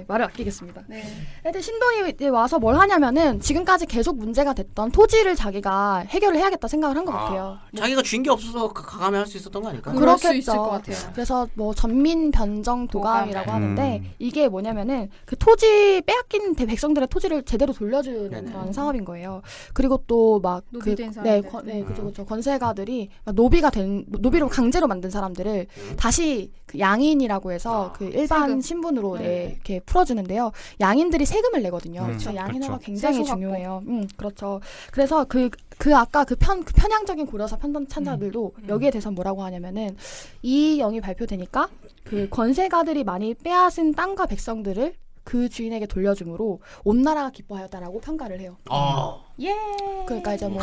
말을 아끼겠습니다. 네. 하여튼 신동이 이제 와서 뭘 하냐면은 지금까지 계속 문제가 됐던 토지를 자기가 해결을 해야겠다 생각을 한 것 같아요. 자기가 쥔 게 없어서 가감히 할 수 있었던 거 아닐까? 그럴 수 그렇겠죠. 있을 것 같아요. 그래서 뭐 전민 변정 도감이라고 도감. 하는데 이게 뭐냐면은 그 토지 빼앗긴 백성들의 토지를 제대로 돌려주는 네네. 그런 사업인 거예요. 그리고 또 막 노비된 사람들. 그죠. 건세가들이 막 노비로 강제로 만든 사람들을 다시 그 양인이라고 해서 그 일반 세금. 신분으로 네. 이렇게 풀어주는데요. 양인들이 세금을 내거든요. 그래서 양인화가 그렇죠. 굉장히 세수 받고. 중요해요. 그렇죠. 그래서 그 아까 그 편향적인 고려사 판단찬자들도 여기에 대해서 뭐라고 하냐면은 이 영이 발표되니까 그 건세가들이 많이 빼앗은 땅과 백성들을 그 주인에게 돌려줌으로 온 나라가 기뻐하였다라고 평가를 해요. 예. 그러니까 이제 뭐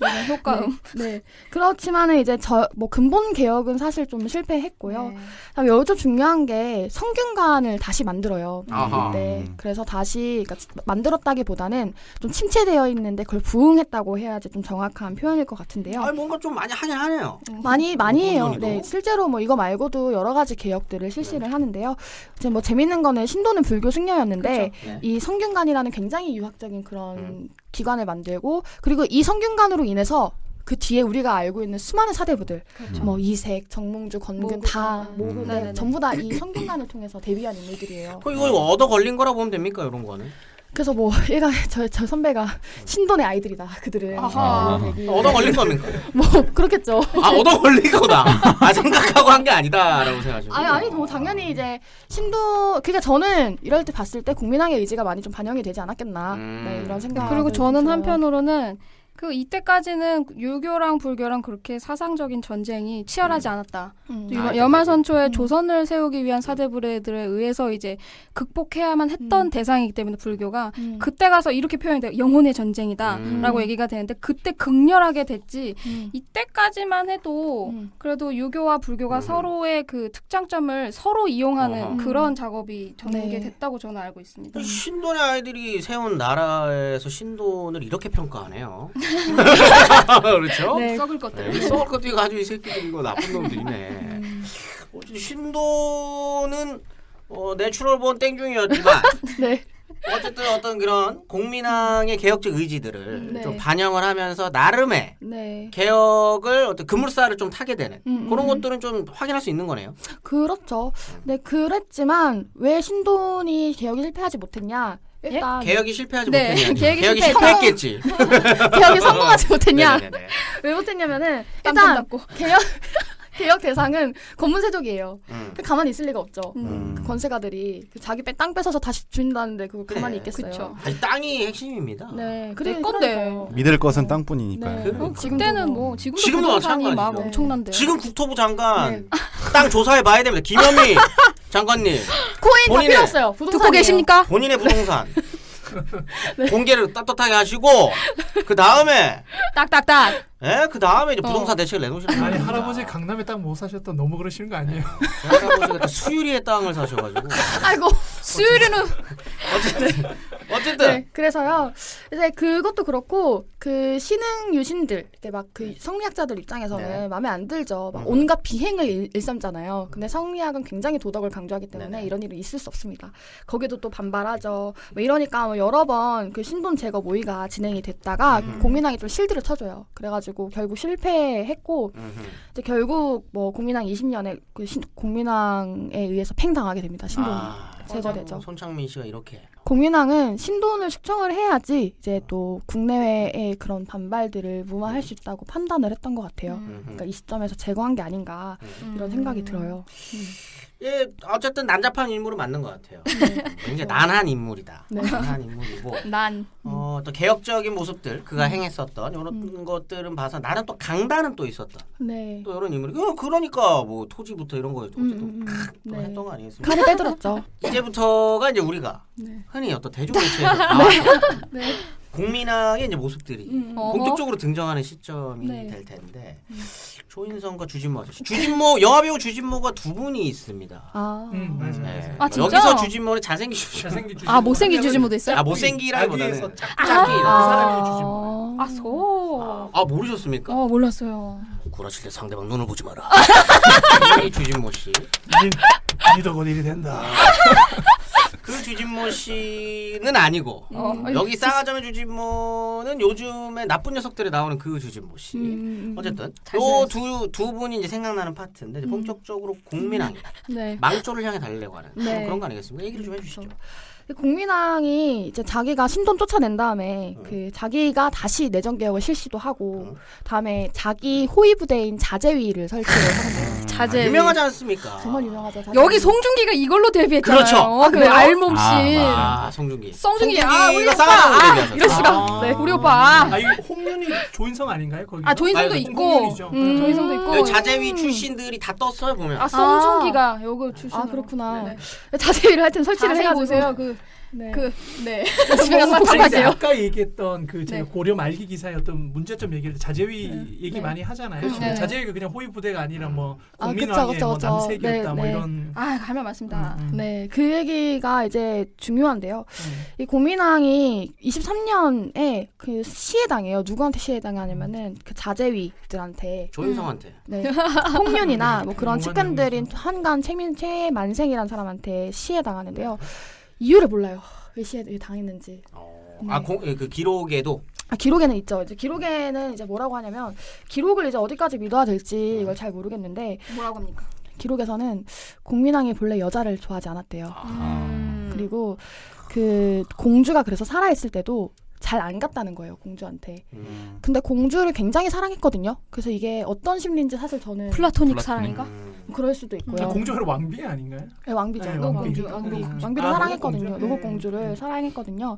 이런 효과음. 네. 그렇지만은 이제 뭐 근본 개혁은 사실 좀 실패했고요. 네. 그다음에 여기서 중요한 게 성균관을 다시 만들어요. 아하. 네. 그래서 다시 그러니까 만들었다기보다는 좀 침체되어 있는데 그걸 부흥했다고 해야지 좀 정확한 표현일 것 같은데요. 아, 뭔가 좀 많이 하긴 하네요. 많이 해요. 부분이도? 네, 실제로 뭐 이거 말고도 여러 가지 개혁들을 실시를 하는데요. 이제 뭐 재밌는 거는 신도는 불교 승려였는데 네. 이 성균관이라는 굉장히 유학적인 그런 기관을 만들고 그리고 이 성균관으로 인해서 그 뒤에 우리가 알고 있는 수많은 사대부들 뭐 이색, 정몽주, 건근 모국. 다 모국 네네네. 전부 다 이 성균관을 통해서 데뷔한 인물들이에요. 이거 얻어 걸린 거라 보면 됩니까 이런 거는? 그래서 뭐 얘가 저 선배가 신돈의 아이들이다. 그들은 아하. 얻어 걸린 겁니까? 뭐 그렇겠죠. 얻어 걸린 거다. 생각하고 한 게 아니다라고 생각하시고. 아니 뭐 당연히 이제 신도 그러니까 저는 이럴 때 봤을 때 국민왕의 의지가 많이 좀 반영이 되지 않았겠나 네, 이런 생각. 그리고 저는 한편으로는 그 이때까지는 유교랑 불교랑 그렇게 사상적인 전쟁이 치열하지 않았다. 여말선초에 조선을 세우기 위한 사대부들에 의해서 이제 극복해야만 했던 대상이기 때문에 불교가 그때 가서 이렇게 표현돼요. 영혼의 전쟁이다라고 얘기가 되는데 그때 극렬하게 됐지. 이때까지만 해도 그래도 유교와 불교가 서로의 그 특장점을 서로 이용하는 그런 작업이 전개됐다고 저는 알고 있습니다. 신돈의 아이들이 세운 나라에서 신돈을 이렇게 평가하네요. 그렇죠? 네. 썩을 것들. 썩을 것도 이거 아주 이 새끼들 이거 나쁜 놈들이네. 어쨌든 신도는 내추럴본 땡중이었지만 네. 어쨌든 어떤 그런 공민왕의 개혁적 의지들을 네. 좀 반영을 하면서 나름의 네. 개혁을 어떤 급물살을 좀 타게 되는 그런 것들은 좀 확인할 수 있는 거네요. 그렇죠. 네, 그랬지만 왜 신돈이 개혁이 실패하지 못했냐? 일단 개혁이 실패하지 네, 못했냐? 개혁이 개혁이 실패- 실패했겠지. 개혁이 성공하지 못했냐? 네네네. 왜 못했냐면은 땀 일단 닦고. 개혁 대상은 검문세족이에요. 가만히 있을 리가 없죠. 음. 그 권세가들이 그 자기 땅 뺏어서 다시 주인다는데 그거 가만히 그래, 있겠어요. 그쵸. 아니, 땅이 핵심입니다. 네, 내 건데. 그러니까요. 믿을 것은 땅뿐이니까요. 네. 그래. 그때는 뭐 지금도 지금도 부동산이 막 마찬가지죠. 엄청난데요. 지금 국토부 장관 네. 땅 조사해 봐야 됩니다. 김현미 장관님 코인 다 본인의- 필요 없어요. 부동산이에요. 듣고 계십니까? 본인의 부동산 네. 공개를 떳떳하게 하시고 그 다음에 딱딱딱. 그 다음에 이제 부동산 대책을 내놓으시는 아니 겁니다. 할아버지 강남에 땅 못 사셨던 너무 그러시는 거 아니에요? 할아버지가 또 수유리의 땅을 사셔가지고 아이고. 수유리는 어쨌든 네, 그래서요. 이제 그것도 그렇고 그 신흥 유신들, 막 그 성리학자들 입장에서는 네. 마음에 안 들죠. 막 온갖 비행을 일삼잖아요. 근데 성리학은 굉장히 도덕을 강조하기 때문에 네네. 이런 일은 있을 수 없습니다. 거기도 또 반발하죠. 뭐 이러니까 뭐 여러 번 그 신돈 제거 모의가 진행이 됐다가 공민왕이 좀 실드를 쳐줘요. 그래가지고 결국 실패했고 이제 결국 뭐 공민왕 20년에 그 공민왕에 의해서 팽당하게 됩니다. 신돈이. 제거되죠. 손창민 씨가 이렇게 공민왕은 신돈을 숙청을 해야지 이제 또 국내외의 그런 반발들을 무마할 수 있다고 판단을 했던 것 같아요. 그러니까 이 시점에서 제거한 게 아닌가 이런 생각이 들어요. 예 어쨌든 난잡한 인물은 맞는 것 같아요. 굉장히 난한 인물이다. 네. 난한 인물이고 난. 또 개혁적인 모습들 그가 행했었던 이런 것들은 봐서 나는 또 강단은 또 있었던 네. 또 이런 인물이 그러니까 뭐 토지부터 이런 거 어쨌든 또 네. 했던 거 아니겠습니까? 칼을 빼들었죠. 이제부터가 이제 우리가 네. 흔히 어떤 대중매체에서 나와서 네. 공민왕의 이제 모습들이 어허. 본격적으로 등장하는 시점이 네. 될 텐데 조인성과 주진모 아저씨 주진모 영화배우 주진모가 두 분이 있습니다. 아. 맞아요. 네. 아, 진짜? 여기서 주진모는 잘생긴 주진모 잘생긴 주진모. 아 못생긴 주진모도 있어요? 못생기라기보다는 아기에서 짝이 짝이 그 사람이 주진모. 아 소. 모르셨습니까? 몰랐어요. 구라칠 때 상대방 눈을 보지 마라. 이 주진모 씨. 니도 곧 일이 된다. 그 주진모 씨는 아니고 여기 싸가점의 주진모는 요즘에 나쁜 녀석들에 나오는 그 주진모 씨. 어쨌든 잘 요 두 분이 이제 생각나는 파트인데 이제 본격적으로 국민왕이 네. 망조를 향해 달리려고 하는 네. 그런 거 아니겠습니까? 얘기를 좀 해주시죠. 국민항이 이제 자기가 신돈 쫓아낸 다음에 그 자기가 다시 내정 개혁을 실시도 하고 다음에 자기 호위 부대인 자재위를 설치를 하는데요. 자제. 유명하지 않습니까? 정말 유명하죠. 자재위. 여기 송중기가 이걸로 데뷔했잖아요. 그렇죠. 그 그래요? 알몸신. 아, 송중기. 송중기. 우리 송중기가 오빠. 싸가지고 이럴 수가. 아. 네, 우리 오빠. 아, 이거 홍윤이 조인성 아닌가요? 거기. 조인성도 아니, 있고. 홍윤이죠. 조인성도 있고. 여기 자재위 출신들이 다 떴어요 보면. 송중기가 요거 출신. 아 그렇구나. 네네. 자재위를 하여튼 설치를 자세히 해가지고 보세요. 네. 네. 집에 가서 아니, 이제 복습할게요. 아까 얘기했던 그 제가 네. 고려 말기 기사의 어떤 문제점 얘기를 자재위 얘기 네. 많이 하잖아요. 그렇죠. 네. 자재위가 그냥 호위 부대가 아니라 뭐 아, 국민왕의 그쵸, 뭐 그쵸. 남색이었다 네, 뭐 네. 이런. 가면 맞습니다. 네, 그 얘기가 이제 중요한데요. 이 국민왕이 23년에 그 시해당해요. 누구한테 시해당하냐면은 그 자재위들한테 조인성한테. 네. 홍윤이나 뭐 그런 용관 측근들인 한간 최만생이라는 사람한테 시해당하는데요. 이유를 몰라요. 왜 시해를 당했는지. 네. 그 기록에도 기록에는 있죠. 이제 기록에는 이제 뭐라고 하냐면 기록을 이제 어디까지 믿어야 될지 이걸 잘 모르겠는데 뭐라고 합니까? 기록에서는 국민왕이 본래 여자를 좋아하지 않았대요. 음. 그리고 그 공주가 그래서 살아있을 때도 잘 안 갔다는 거예요, 공주한테. 근데 공주를 굉장히 사랑했거든요. 그래서 이게 어떤 심리인지 사실 저는 플라토닉 사랑인가? 그럴 수도 있고요. 공주가 왕비 아닌가요? 네, 왕비죠. 네, 노공주. 왕비. 왕비를 아, 사랑했거든요. 노공주. 노고공주를 네. 사랑했거든요.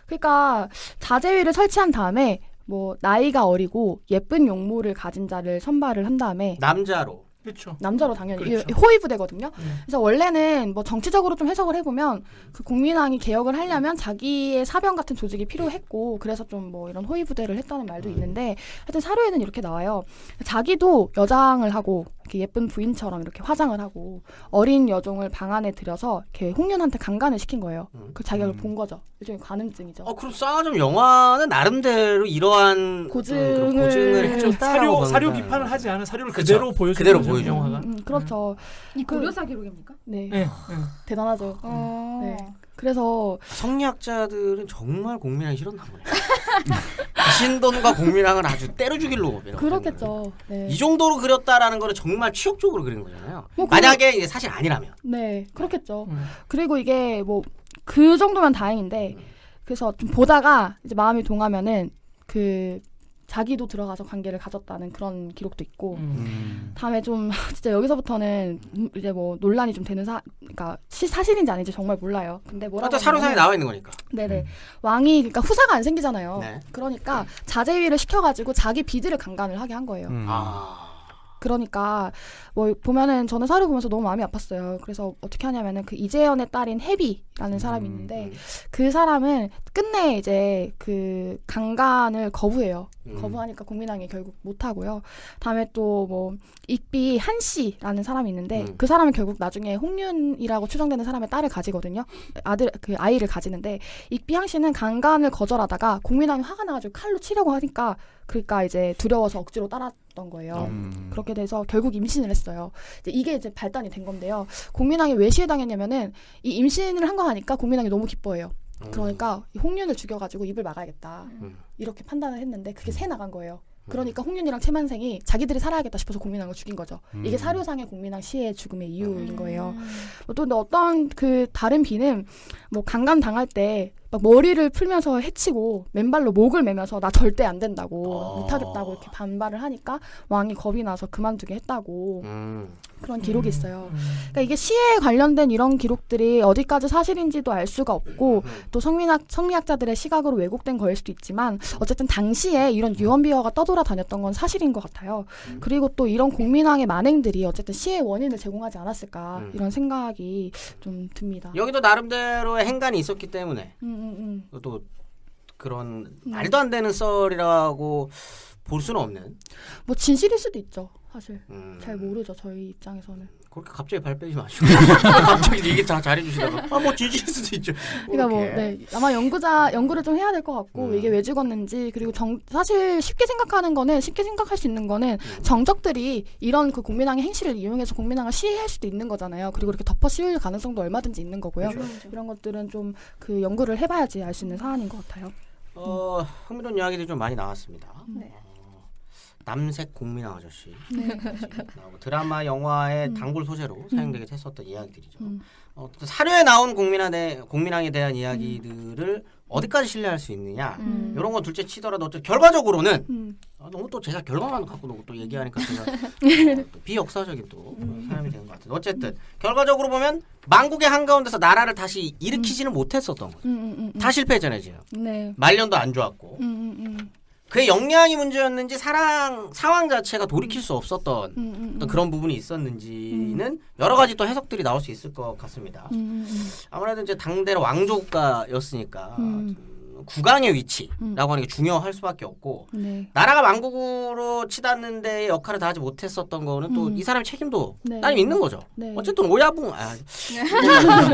그러니까 자재위를 설치한 다음에 뭐 나이가 어리고 예쁜 용모를 가진 자를 선발을 한 다음에 남자로. 그렇죠. 남자로 당연히 그렇죠. 호위 부대거든요. 네. 그래서 원래는 뭐 정치적으로 좀 해석을 해보면 그 국민왕이 개혁을 하려면 자기의 사병 같은 조직이 필요했고 그래서 좀 뭐 이런 호위 부대를 했다는 말도 있는데 하여튼 사료에는 이렇게 나와요. 자기도 여장을 하고 이렇게 예쁜 부인처럼 이렇게 화장을 하고 어린 여종을 방 안에 들여서 이렇게 홍윤한테 강간을 시킨 거예요. 그 자기가 본 거죠. 일종의 관음증이죠. 그럼 싸가좀 영화는 나름대로 이러한 고증을 그런 고증을 해줬다라고 사료 보는다. 비판을 하지 않은 사료를 그쵸. 그대로 보여주는 그대로 거죠, 보여주는 영화가. 그렇죠. 이 고려사 기록입니까? 네, 네. 대단하죠. 어. 네. 그래서 성리학자들은 정말 공민왕이 싫었나 보네. 신돈과 공민왕을 아주 때려 죽이려고. 그렇겠죠. 네. 이 정도로 그렸다라는 거는 정말 치욕적으로 그린 거잖아요. 뭐 만약에 이게 사실 아니라면. 네, 그렇겠죠. 음. 그리고 이게 뭐 그 정도면 다행인데 그래서 좀 보다가 이제 마음이 동하면은 그 자기도 들어가서 관계를 가졌다는 그런 기록도 있고 다음에 좀 진짜 여기서부터는 이제 뭐 논란이 좀 되는 그러니까 사실인지 아닌지 정말 몰라요. 근데 뭐라고 일단 사료상에 나와 있는 거니까. 네네 왕이 그러니까 후사가 안 생기잖아요. 네. 그러니까 자재위를 시켜가지고 자기 비드를 강간을 하게 한 거예요. 그러니까 뭐 보면은 저는 사료 보면서 너무 마음이 아팠어요. 그래서 어떻게 하냐면은 그 이재현의 딸인 혜비라는 사람이 있는데 그 사람은 끝내 이제 그 강간을 거부해요. 거부하니까 국민왕이 결국 못 하고요. 다음에 또 뭐 익비 한씨라는 사람이 있는데 그 사람은 결국 나중에 홍윤이라고 추정되는 사람의 딸을 가지거든요. 아이를 가지는데 익비 한씨는 강간을 거절하다가 국민왕이 화가 나가지고 칼로 치려고 하니까 그러니까 이제 두려워서 억지로 따랐던 거예요. 그렇게 돼서 결국 임신을 했어요. 이게 이제 발단이 된 건데요. 국민왕이 왜 시해당했냐면은 이 임신을 한 거 하니까 국민왕이 너무 기뻐해요. 그러니까 이 홍윤을 죽여가지고 입을 막아야겠다. 이렇게 판단을 했는데 그게 새 나간 거예요. 그러니까 홍윤이랑 최만생이 자기들이 살아야겠다 싶어서 국민왕을 죽인 거죠. 이게 사료상의 국민왕 시의 죽음의 이유인 거예요. 또 근데 어떤 그 다른 비는 뭐 강간 당할 때 막 머리를 풀면서 해치고 맨발로 목을 매면서 나 절대 안 된다고 못하겠다고 이렇게 반발을 하니까 왕이 겁이 나서 그만두게 했다고 그런 기록이 있어요. 그러니까 이게 시에 관련된 이런 기록들이 어디까지 사실인지도 알 수가 없고 또 성리학자들의 시각으로 왜곡된 거일 수도 있지만 어쨌든 당시에 이런 유언비어가 떠돌아다녔던 건 사실인 것 같아요. 그리고 또 이런 국민왕의 만행들이 어쨌든 시의 원인을 제공하지 않았을까 이런 생각이 좀 듭니다. 여기도 나름대로의 행간이 있었기 때문에 또 그런 말도 안 되는 썰이라고 볼 수는 없는. 뭐 진실일 수도 있죠. 사실 잘 모르죠. 저희 입장에서는. 그렇게 갑자기 발 빼지 마시고 갑자기 이게 다 잘해주시다가 뭐 진실일 수도 있죠. 그러니까 뭐 네, 아마 연구를 좀 해야 될 것 같고 이게 왜 죽었는지 그리고 사실 쉽게 생각할 수 있는 거는 정적들이 이런 그 국민왕의 행실을 이용해서 국민왕을 시해할 수도 있는 거잖아요. 그리고 이렇게 덮어 씌울 가능성도 얼마든지 있는 거고요. 그렇죠. 이런 것들은 좀 그 연구를 해봐야지 알 수 있는 사안인 것 같아요. 흥미로운 이야기들이 좀 많이 나왔습니다. 남색 공민왕 아저씨 네. 나오고 드라마 영화의 단골 소재로 사용되게 했었던 이야기들이죠. 사료에 나온 공민왕에 대한 이야기들을 어디까지 신뢰할 수 있느냐 이런 건 둘째 치더라도 어쨌든 결과적으로는 너무 또 제가 결과만 갖고 또 얘기하니까 제가 또 비역사적인 또 사람이 되는 것 같아요. 어쨌든 결과적으로 보면 망국의 한가운데서 나라를 다시 일으키지는 못했었던 거죠. 다 실패했잖아요 지금. 네. 말년도 안 좋았고 그의 역량이 문제였는지 상황 자체가 돌이킬 수 없었던 어떤 그런 부분이 있었는지는 여러 가지 또 해석들이 나올 수 있을 것 같습니다. 아무래도 이제 당대로 왕조국가였으니까 국왕의 위치라고 하는 게 중요할 수밖에 없고 네. 나라가 망국으로 치닫는 데 역할을 다하지 못했었던 거는 또 이 사람의 책임도 네. 따님 있는 거죠. 네. 어쨌든 오야붕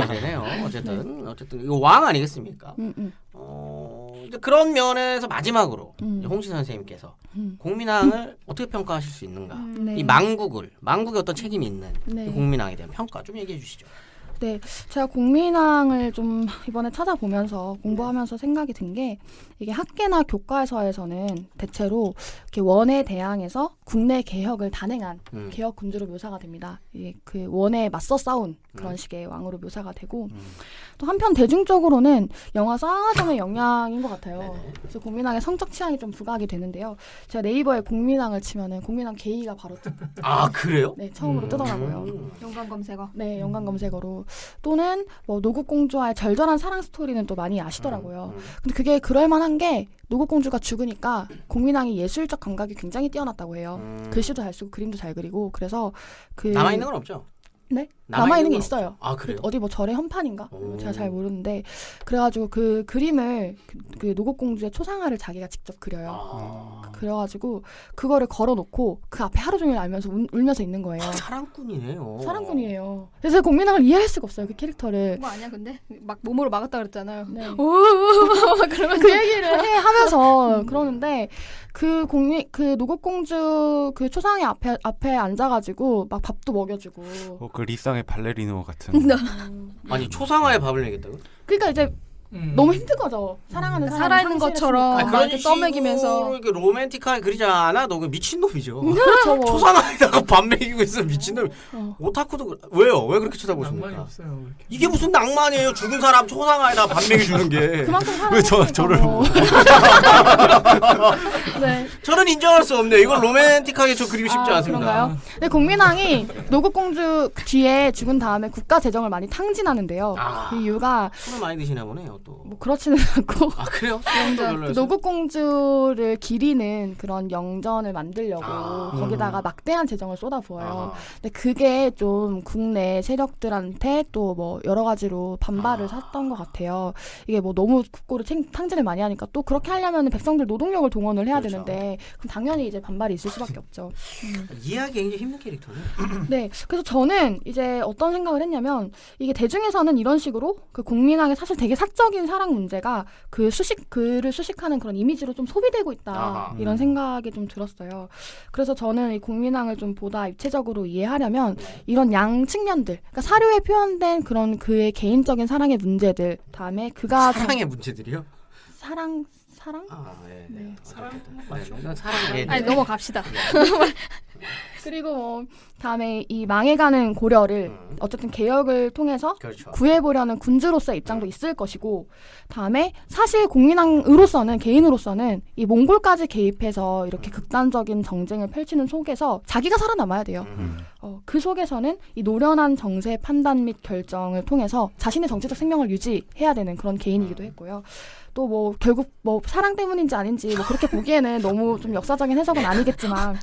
되네요. 어쨌든 이거 왕 아니겠습니까? 이제 그런 면에서 마지막으로 이제 홍시 선생님께서 공민왕을 어떻게 평가하실 수 있는가? 네. 이 망국의 어떤 책임이 있는 네. 이 공민왕에 대한 평가 좀 얘기해 주시죠. 네, 제가 공민왕을 좀 이번에 찾아보면서 공부하면서 생각이 든 게 이게 학계나 교과서에서는 대체로 이렇게 원에 대항해서 국내 개혁을 단행한 개혁 군주로 묘사가 됩니다. 이게 그 원에 맞서 싸운 그런 식의 왕으로 묘사가 되고 또 한편 대중적으로는 영화 쌍화점의 영향인 것 같아요. 네네. 그래서 공민왕의 성적 취향이 좀 부각이 되는데요. 제가 네이버에 공민왕을 치면은 공민왕 게이가 바로 아 그래요? 네, 처음으로 뜨더라고요. 연관 검색어. 네, 연관 검색어로 또는 뭐 노국공주와의 절절한 사랑 스토리는 또 많이 아시더라고요. 근데 그게 그럴 만한 게 노국공주가 죽으니까 공민왕이 예술적 감각이 굉장히 뛰어났다고 해요. 글씨도 잘 쓰고 그림도 잘 그리고 그래서 그 남아 있는 건 없죠? 네? 남아있는 게 건 있어요. 없죠? 아 그래요? 어디 뭐 절의 헌판인가? 오. 제가 잘 모르는데 그래가지고 그 그림을 그 노국공주의 초상화를 자기가 직접 그려요. 아. 그래가지고 그거를 걸어놓고 그 앞에 하루 종일 울면서 있는 거예요. 사랑꾼이네요. 사랑꾼이에요. 그래서 공민왕을 이해할 수가 없어요. 그 캐릭터를. 그거 아니야 근데 막 몸으로 막았다 그랬잖아요. 네. 그러면 그 얘기를 하면서 그러는데 그 노국공주 그 초상의 앞에 앉아가지고 막 밥도 먹여주고. 그 리쌍의 발레리노 같은. 아니 초상화에 밥을 내겠다고? 그러니까 이제 너무 힘든 거죠. 사랑하는 사람이 살아있는 것처럼 상실했으니까. 막 이렇게 떠먹이면서. 이렇게 로맨틱하게 그리지 않아? 너 그 미친놈이죠. 그렇죠. 뭐. 초상화에다가 밥 먹이고 있어 미친놈. 오타쿠도 왜요? 왜 그렇게 낭만이 쳐다보십니까? 없어요. 그렇게. 이게 무슨 낭만이에요? 죽은 사람 초상화에다 밥 먹여주는 게. 그만큼 왜 사랑했으니까. 저를 뭐. 네. 저는 인정할 수 없네요. 이걸 로맨틱하게 저 그리고 싶지 않습니다. 그런가요? 근데 공민왕이 노국공주 뒤에 죽은 다음에 국가 재정을 많이 탕진하는데요. 아. 그 이유가 술을 많이 드시나 보네요. 또. 뭐 그렇지는 않고 아 그래요? 그 노국공주를 기리는 그런 영전을 만들려고 거기다가 막대한 재정을 쏟아부어요. 근데 그게 좀 국내 세력들한테 또 뭐 여러 가지로 반발을 샀던 것 같아요. 이게 뭐 너무 국고를 탕진을 많이 하니까 또 그렇게 하려면 백성들 노동력을 동원을 해야 그렇죠. 되는데 그럼 당연히 이제 반발이 있을 수밖에 없죠. 이해하기 굉장히 힘든 캐릭터네. 네, 그래서 저는 이제 어떤 생각을 했냐면 이게 대중에서는 이런 식으로 그 공민왕의 사실 되게 사적인 사랑 문제가 그를 수식하는 그런 이미지로 좀 소비되고 있다 아하. 이런 생각이 좀 들었어요. 그래서 저는 이 공민왕을 좀 보다 입체적으로 이해하려면 이런 양 측면들, 그러니까 사료에 표현된 그런 그의 개인적인 사랑의 문제들, 다음에 그가 사랑의 문제들이요? 사랑 아, 네. 네. 사랑 맞죠? 사랑. 네. 아니 넘어갑시다. 그리고 뭐 다음에 이 망해가는 고려를 어쨌든 개혁을 통해서 그렇죠. 구해보려는 군주로서의 입장도 있을 것이고 다음에 사실 공민왕으로서는 개인으로서는 이 몽골까지 개입해서 이렇게 극단적인 정쟁을 펼치는 속에서 자기가 살아남아야 돼요. 그 속에서는 이 노련한 정세 판단 및 결정을 통해서 자신의 정치적 생명을 유지해야 되는 그런 개인이기도 했고요. 또 뭐 결국 뭐 사랑 때문인지 아닌지 뭐 그렇게 보기에는 너무 좀 역사적인 해석은 아니겠지만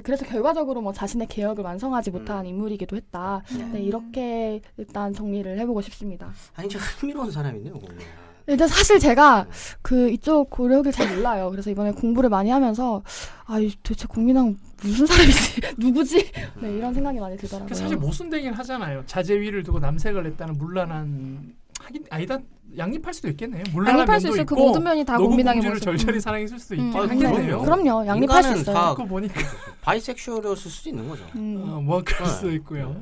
그래서 결과적으로 뭐 자신의 개혁을 완성하지 못한 인물이기도 했다. 네, 이렇게 일단 정리를 해보고 싶습니다. 아니 저 흥미로운 사람이네요, 공민. 근데 사실 제가 그 이쪽 고려를 잘 몰라요. 그래서 이번에 공부를 많이 하면서 도대체 공민왕 무슨 사람이지? 누구지? 네, 이런 생각이 많이 들더라고요. 사실 모순되긴 하잖아요. 자제 위를 두고 남색을 했다는 문란한 하긴 아니다. 양립할 수도 있겠네요. 물러날 양립할 수 면도 있어요. 그 있고 모든 면이 다 국민당의 노고공주를 모습. 절절히 사랑했을 수도 있긴 아, 하겠네요. 그럼요. 양립할 수 인간은 있어요. 다 그거 보니까 바이섹슈얼이었을 수도 있는 거죠. 뭐 그럴 수도 있고요.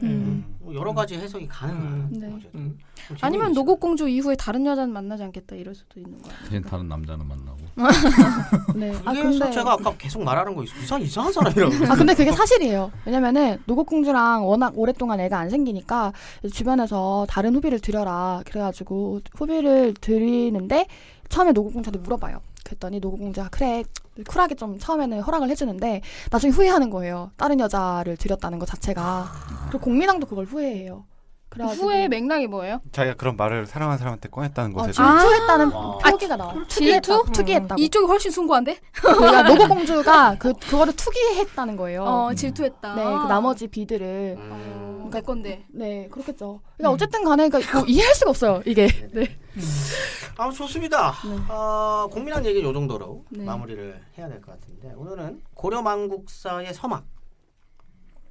뭐 여러 가지 해석이 가능한. 네. 어쨌든 좀 아니면 재미있죠. 노고공주 이후에 다른 여자는 만나지 않겠다 이럴 수도 있는 거예요. 대신 다른 남자는 만나고. 네. 그래서 제가 아까 계속 말하는 거 이상한 사람이라고. 근데 그게 사실이에요. 왜냐면은 노고공주랑 워낙 오랫동안 애가 안 생기니까 주변에서 다른 후비를 드려라. 그래가지고 후비를 드리는데 처음에 노고공주한테 물어봐요. 그랬더니 노고공주가 그래 쿨하게 좀 처음에는 허락을 해주는데 나중에 후회하는 거예요. 다른 여자를 드렸다는 것 자체가. 그리고 공민왕도 그걸 후회해요. 그래가지고 후회의 맥락이 뭐예요? 자기가 그런 말을 사랑하는 사람한테 꺼냈다는 것에 질투했다는 와. 표기가 나와. 질투? 투기했다고. 이쪽이 훨씬 숭고한데? 그러니까 노고공주가 그거를 투기했다는 거예요. 질투했다. 네, 그 나머지 비들을. 내 건데. 네, 그렇겠죠. 그러니까 어쨌든 간에 그러니까 뭐 이해할 수가 없어요. 이게. 네. 아 좋습니다. 네. 공민왕 얘기는 요 정도로 네. 마무리를 해야 될 것 같은데 오늘은 고려망국사의 서막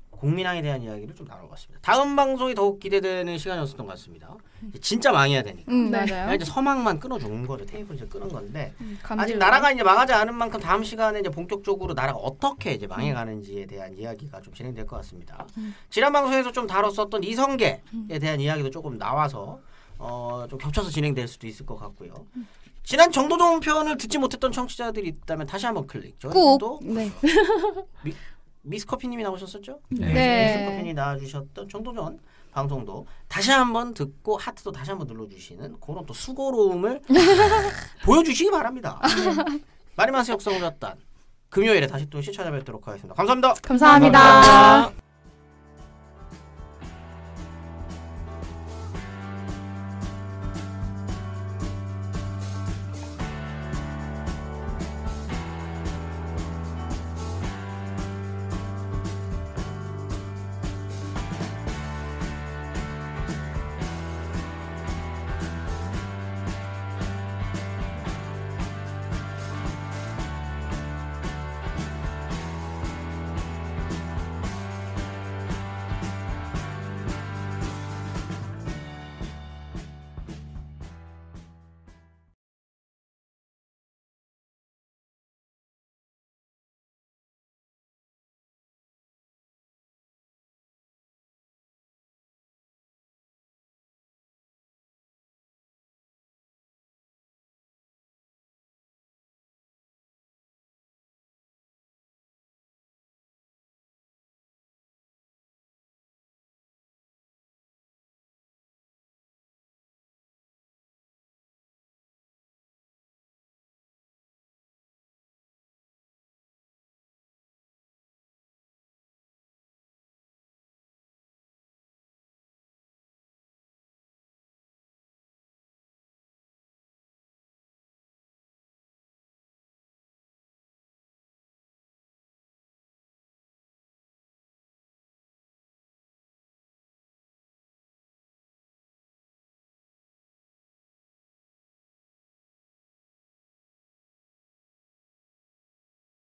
공민왕에 대한 이야기를 좀 나눠봤습니다. 다음 방송이 더욱 기대되는 시간이었던 것 같습니다. 진짜 망해야 되니까. 네. 맞아요. 이제 서막만 끊어주는 거죠. 테이블 이제 끄는 건데 아직 감질나. 나라가 이제 망하지 않은 만큼 다음 시간에 이제 본격적으로 나라가 어떻게 이제 망해가는지에 대한 이야기가 좀 진행될 것 같습니다. 지난 방송에서 좀 다뤘었던 이성계에 대한 이야기도 조금 나와서 좀 겹쳐서 진행될 수도 있을 것 같고요. 지난 정도전 편을 듣지 못했던 청취자들이 있다면 다시 한번 클릭. 저희도 네. 미스커피님이 나오셨었죠? 네. 미스커피님이 나와주셨던 정도전 방송도 다시 한번 듣고 하트도 다시 한번 눌러주시는 그런 또 수고로움을 보여주시기 바랍니다. 마리마스 역성우였단 금요일에 다시 또 시청자 뵙도록 하겠습니다. 감사합니다. 감사합니다.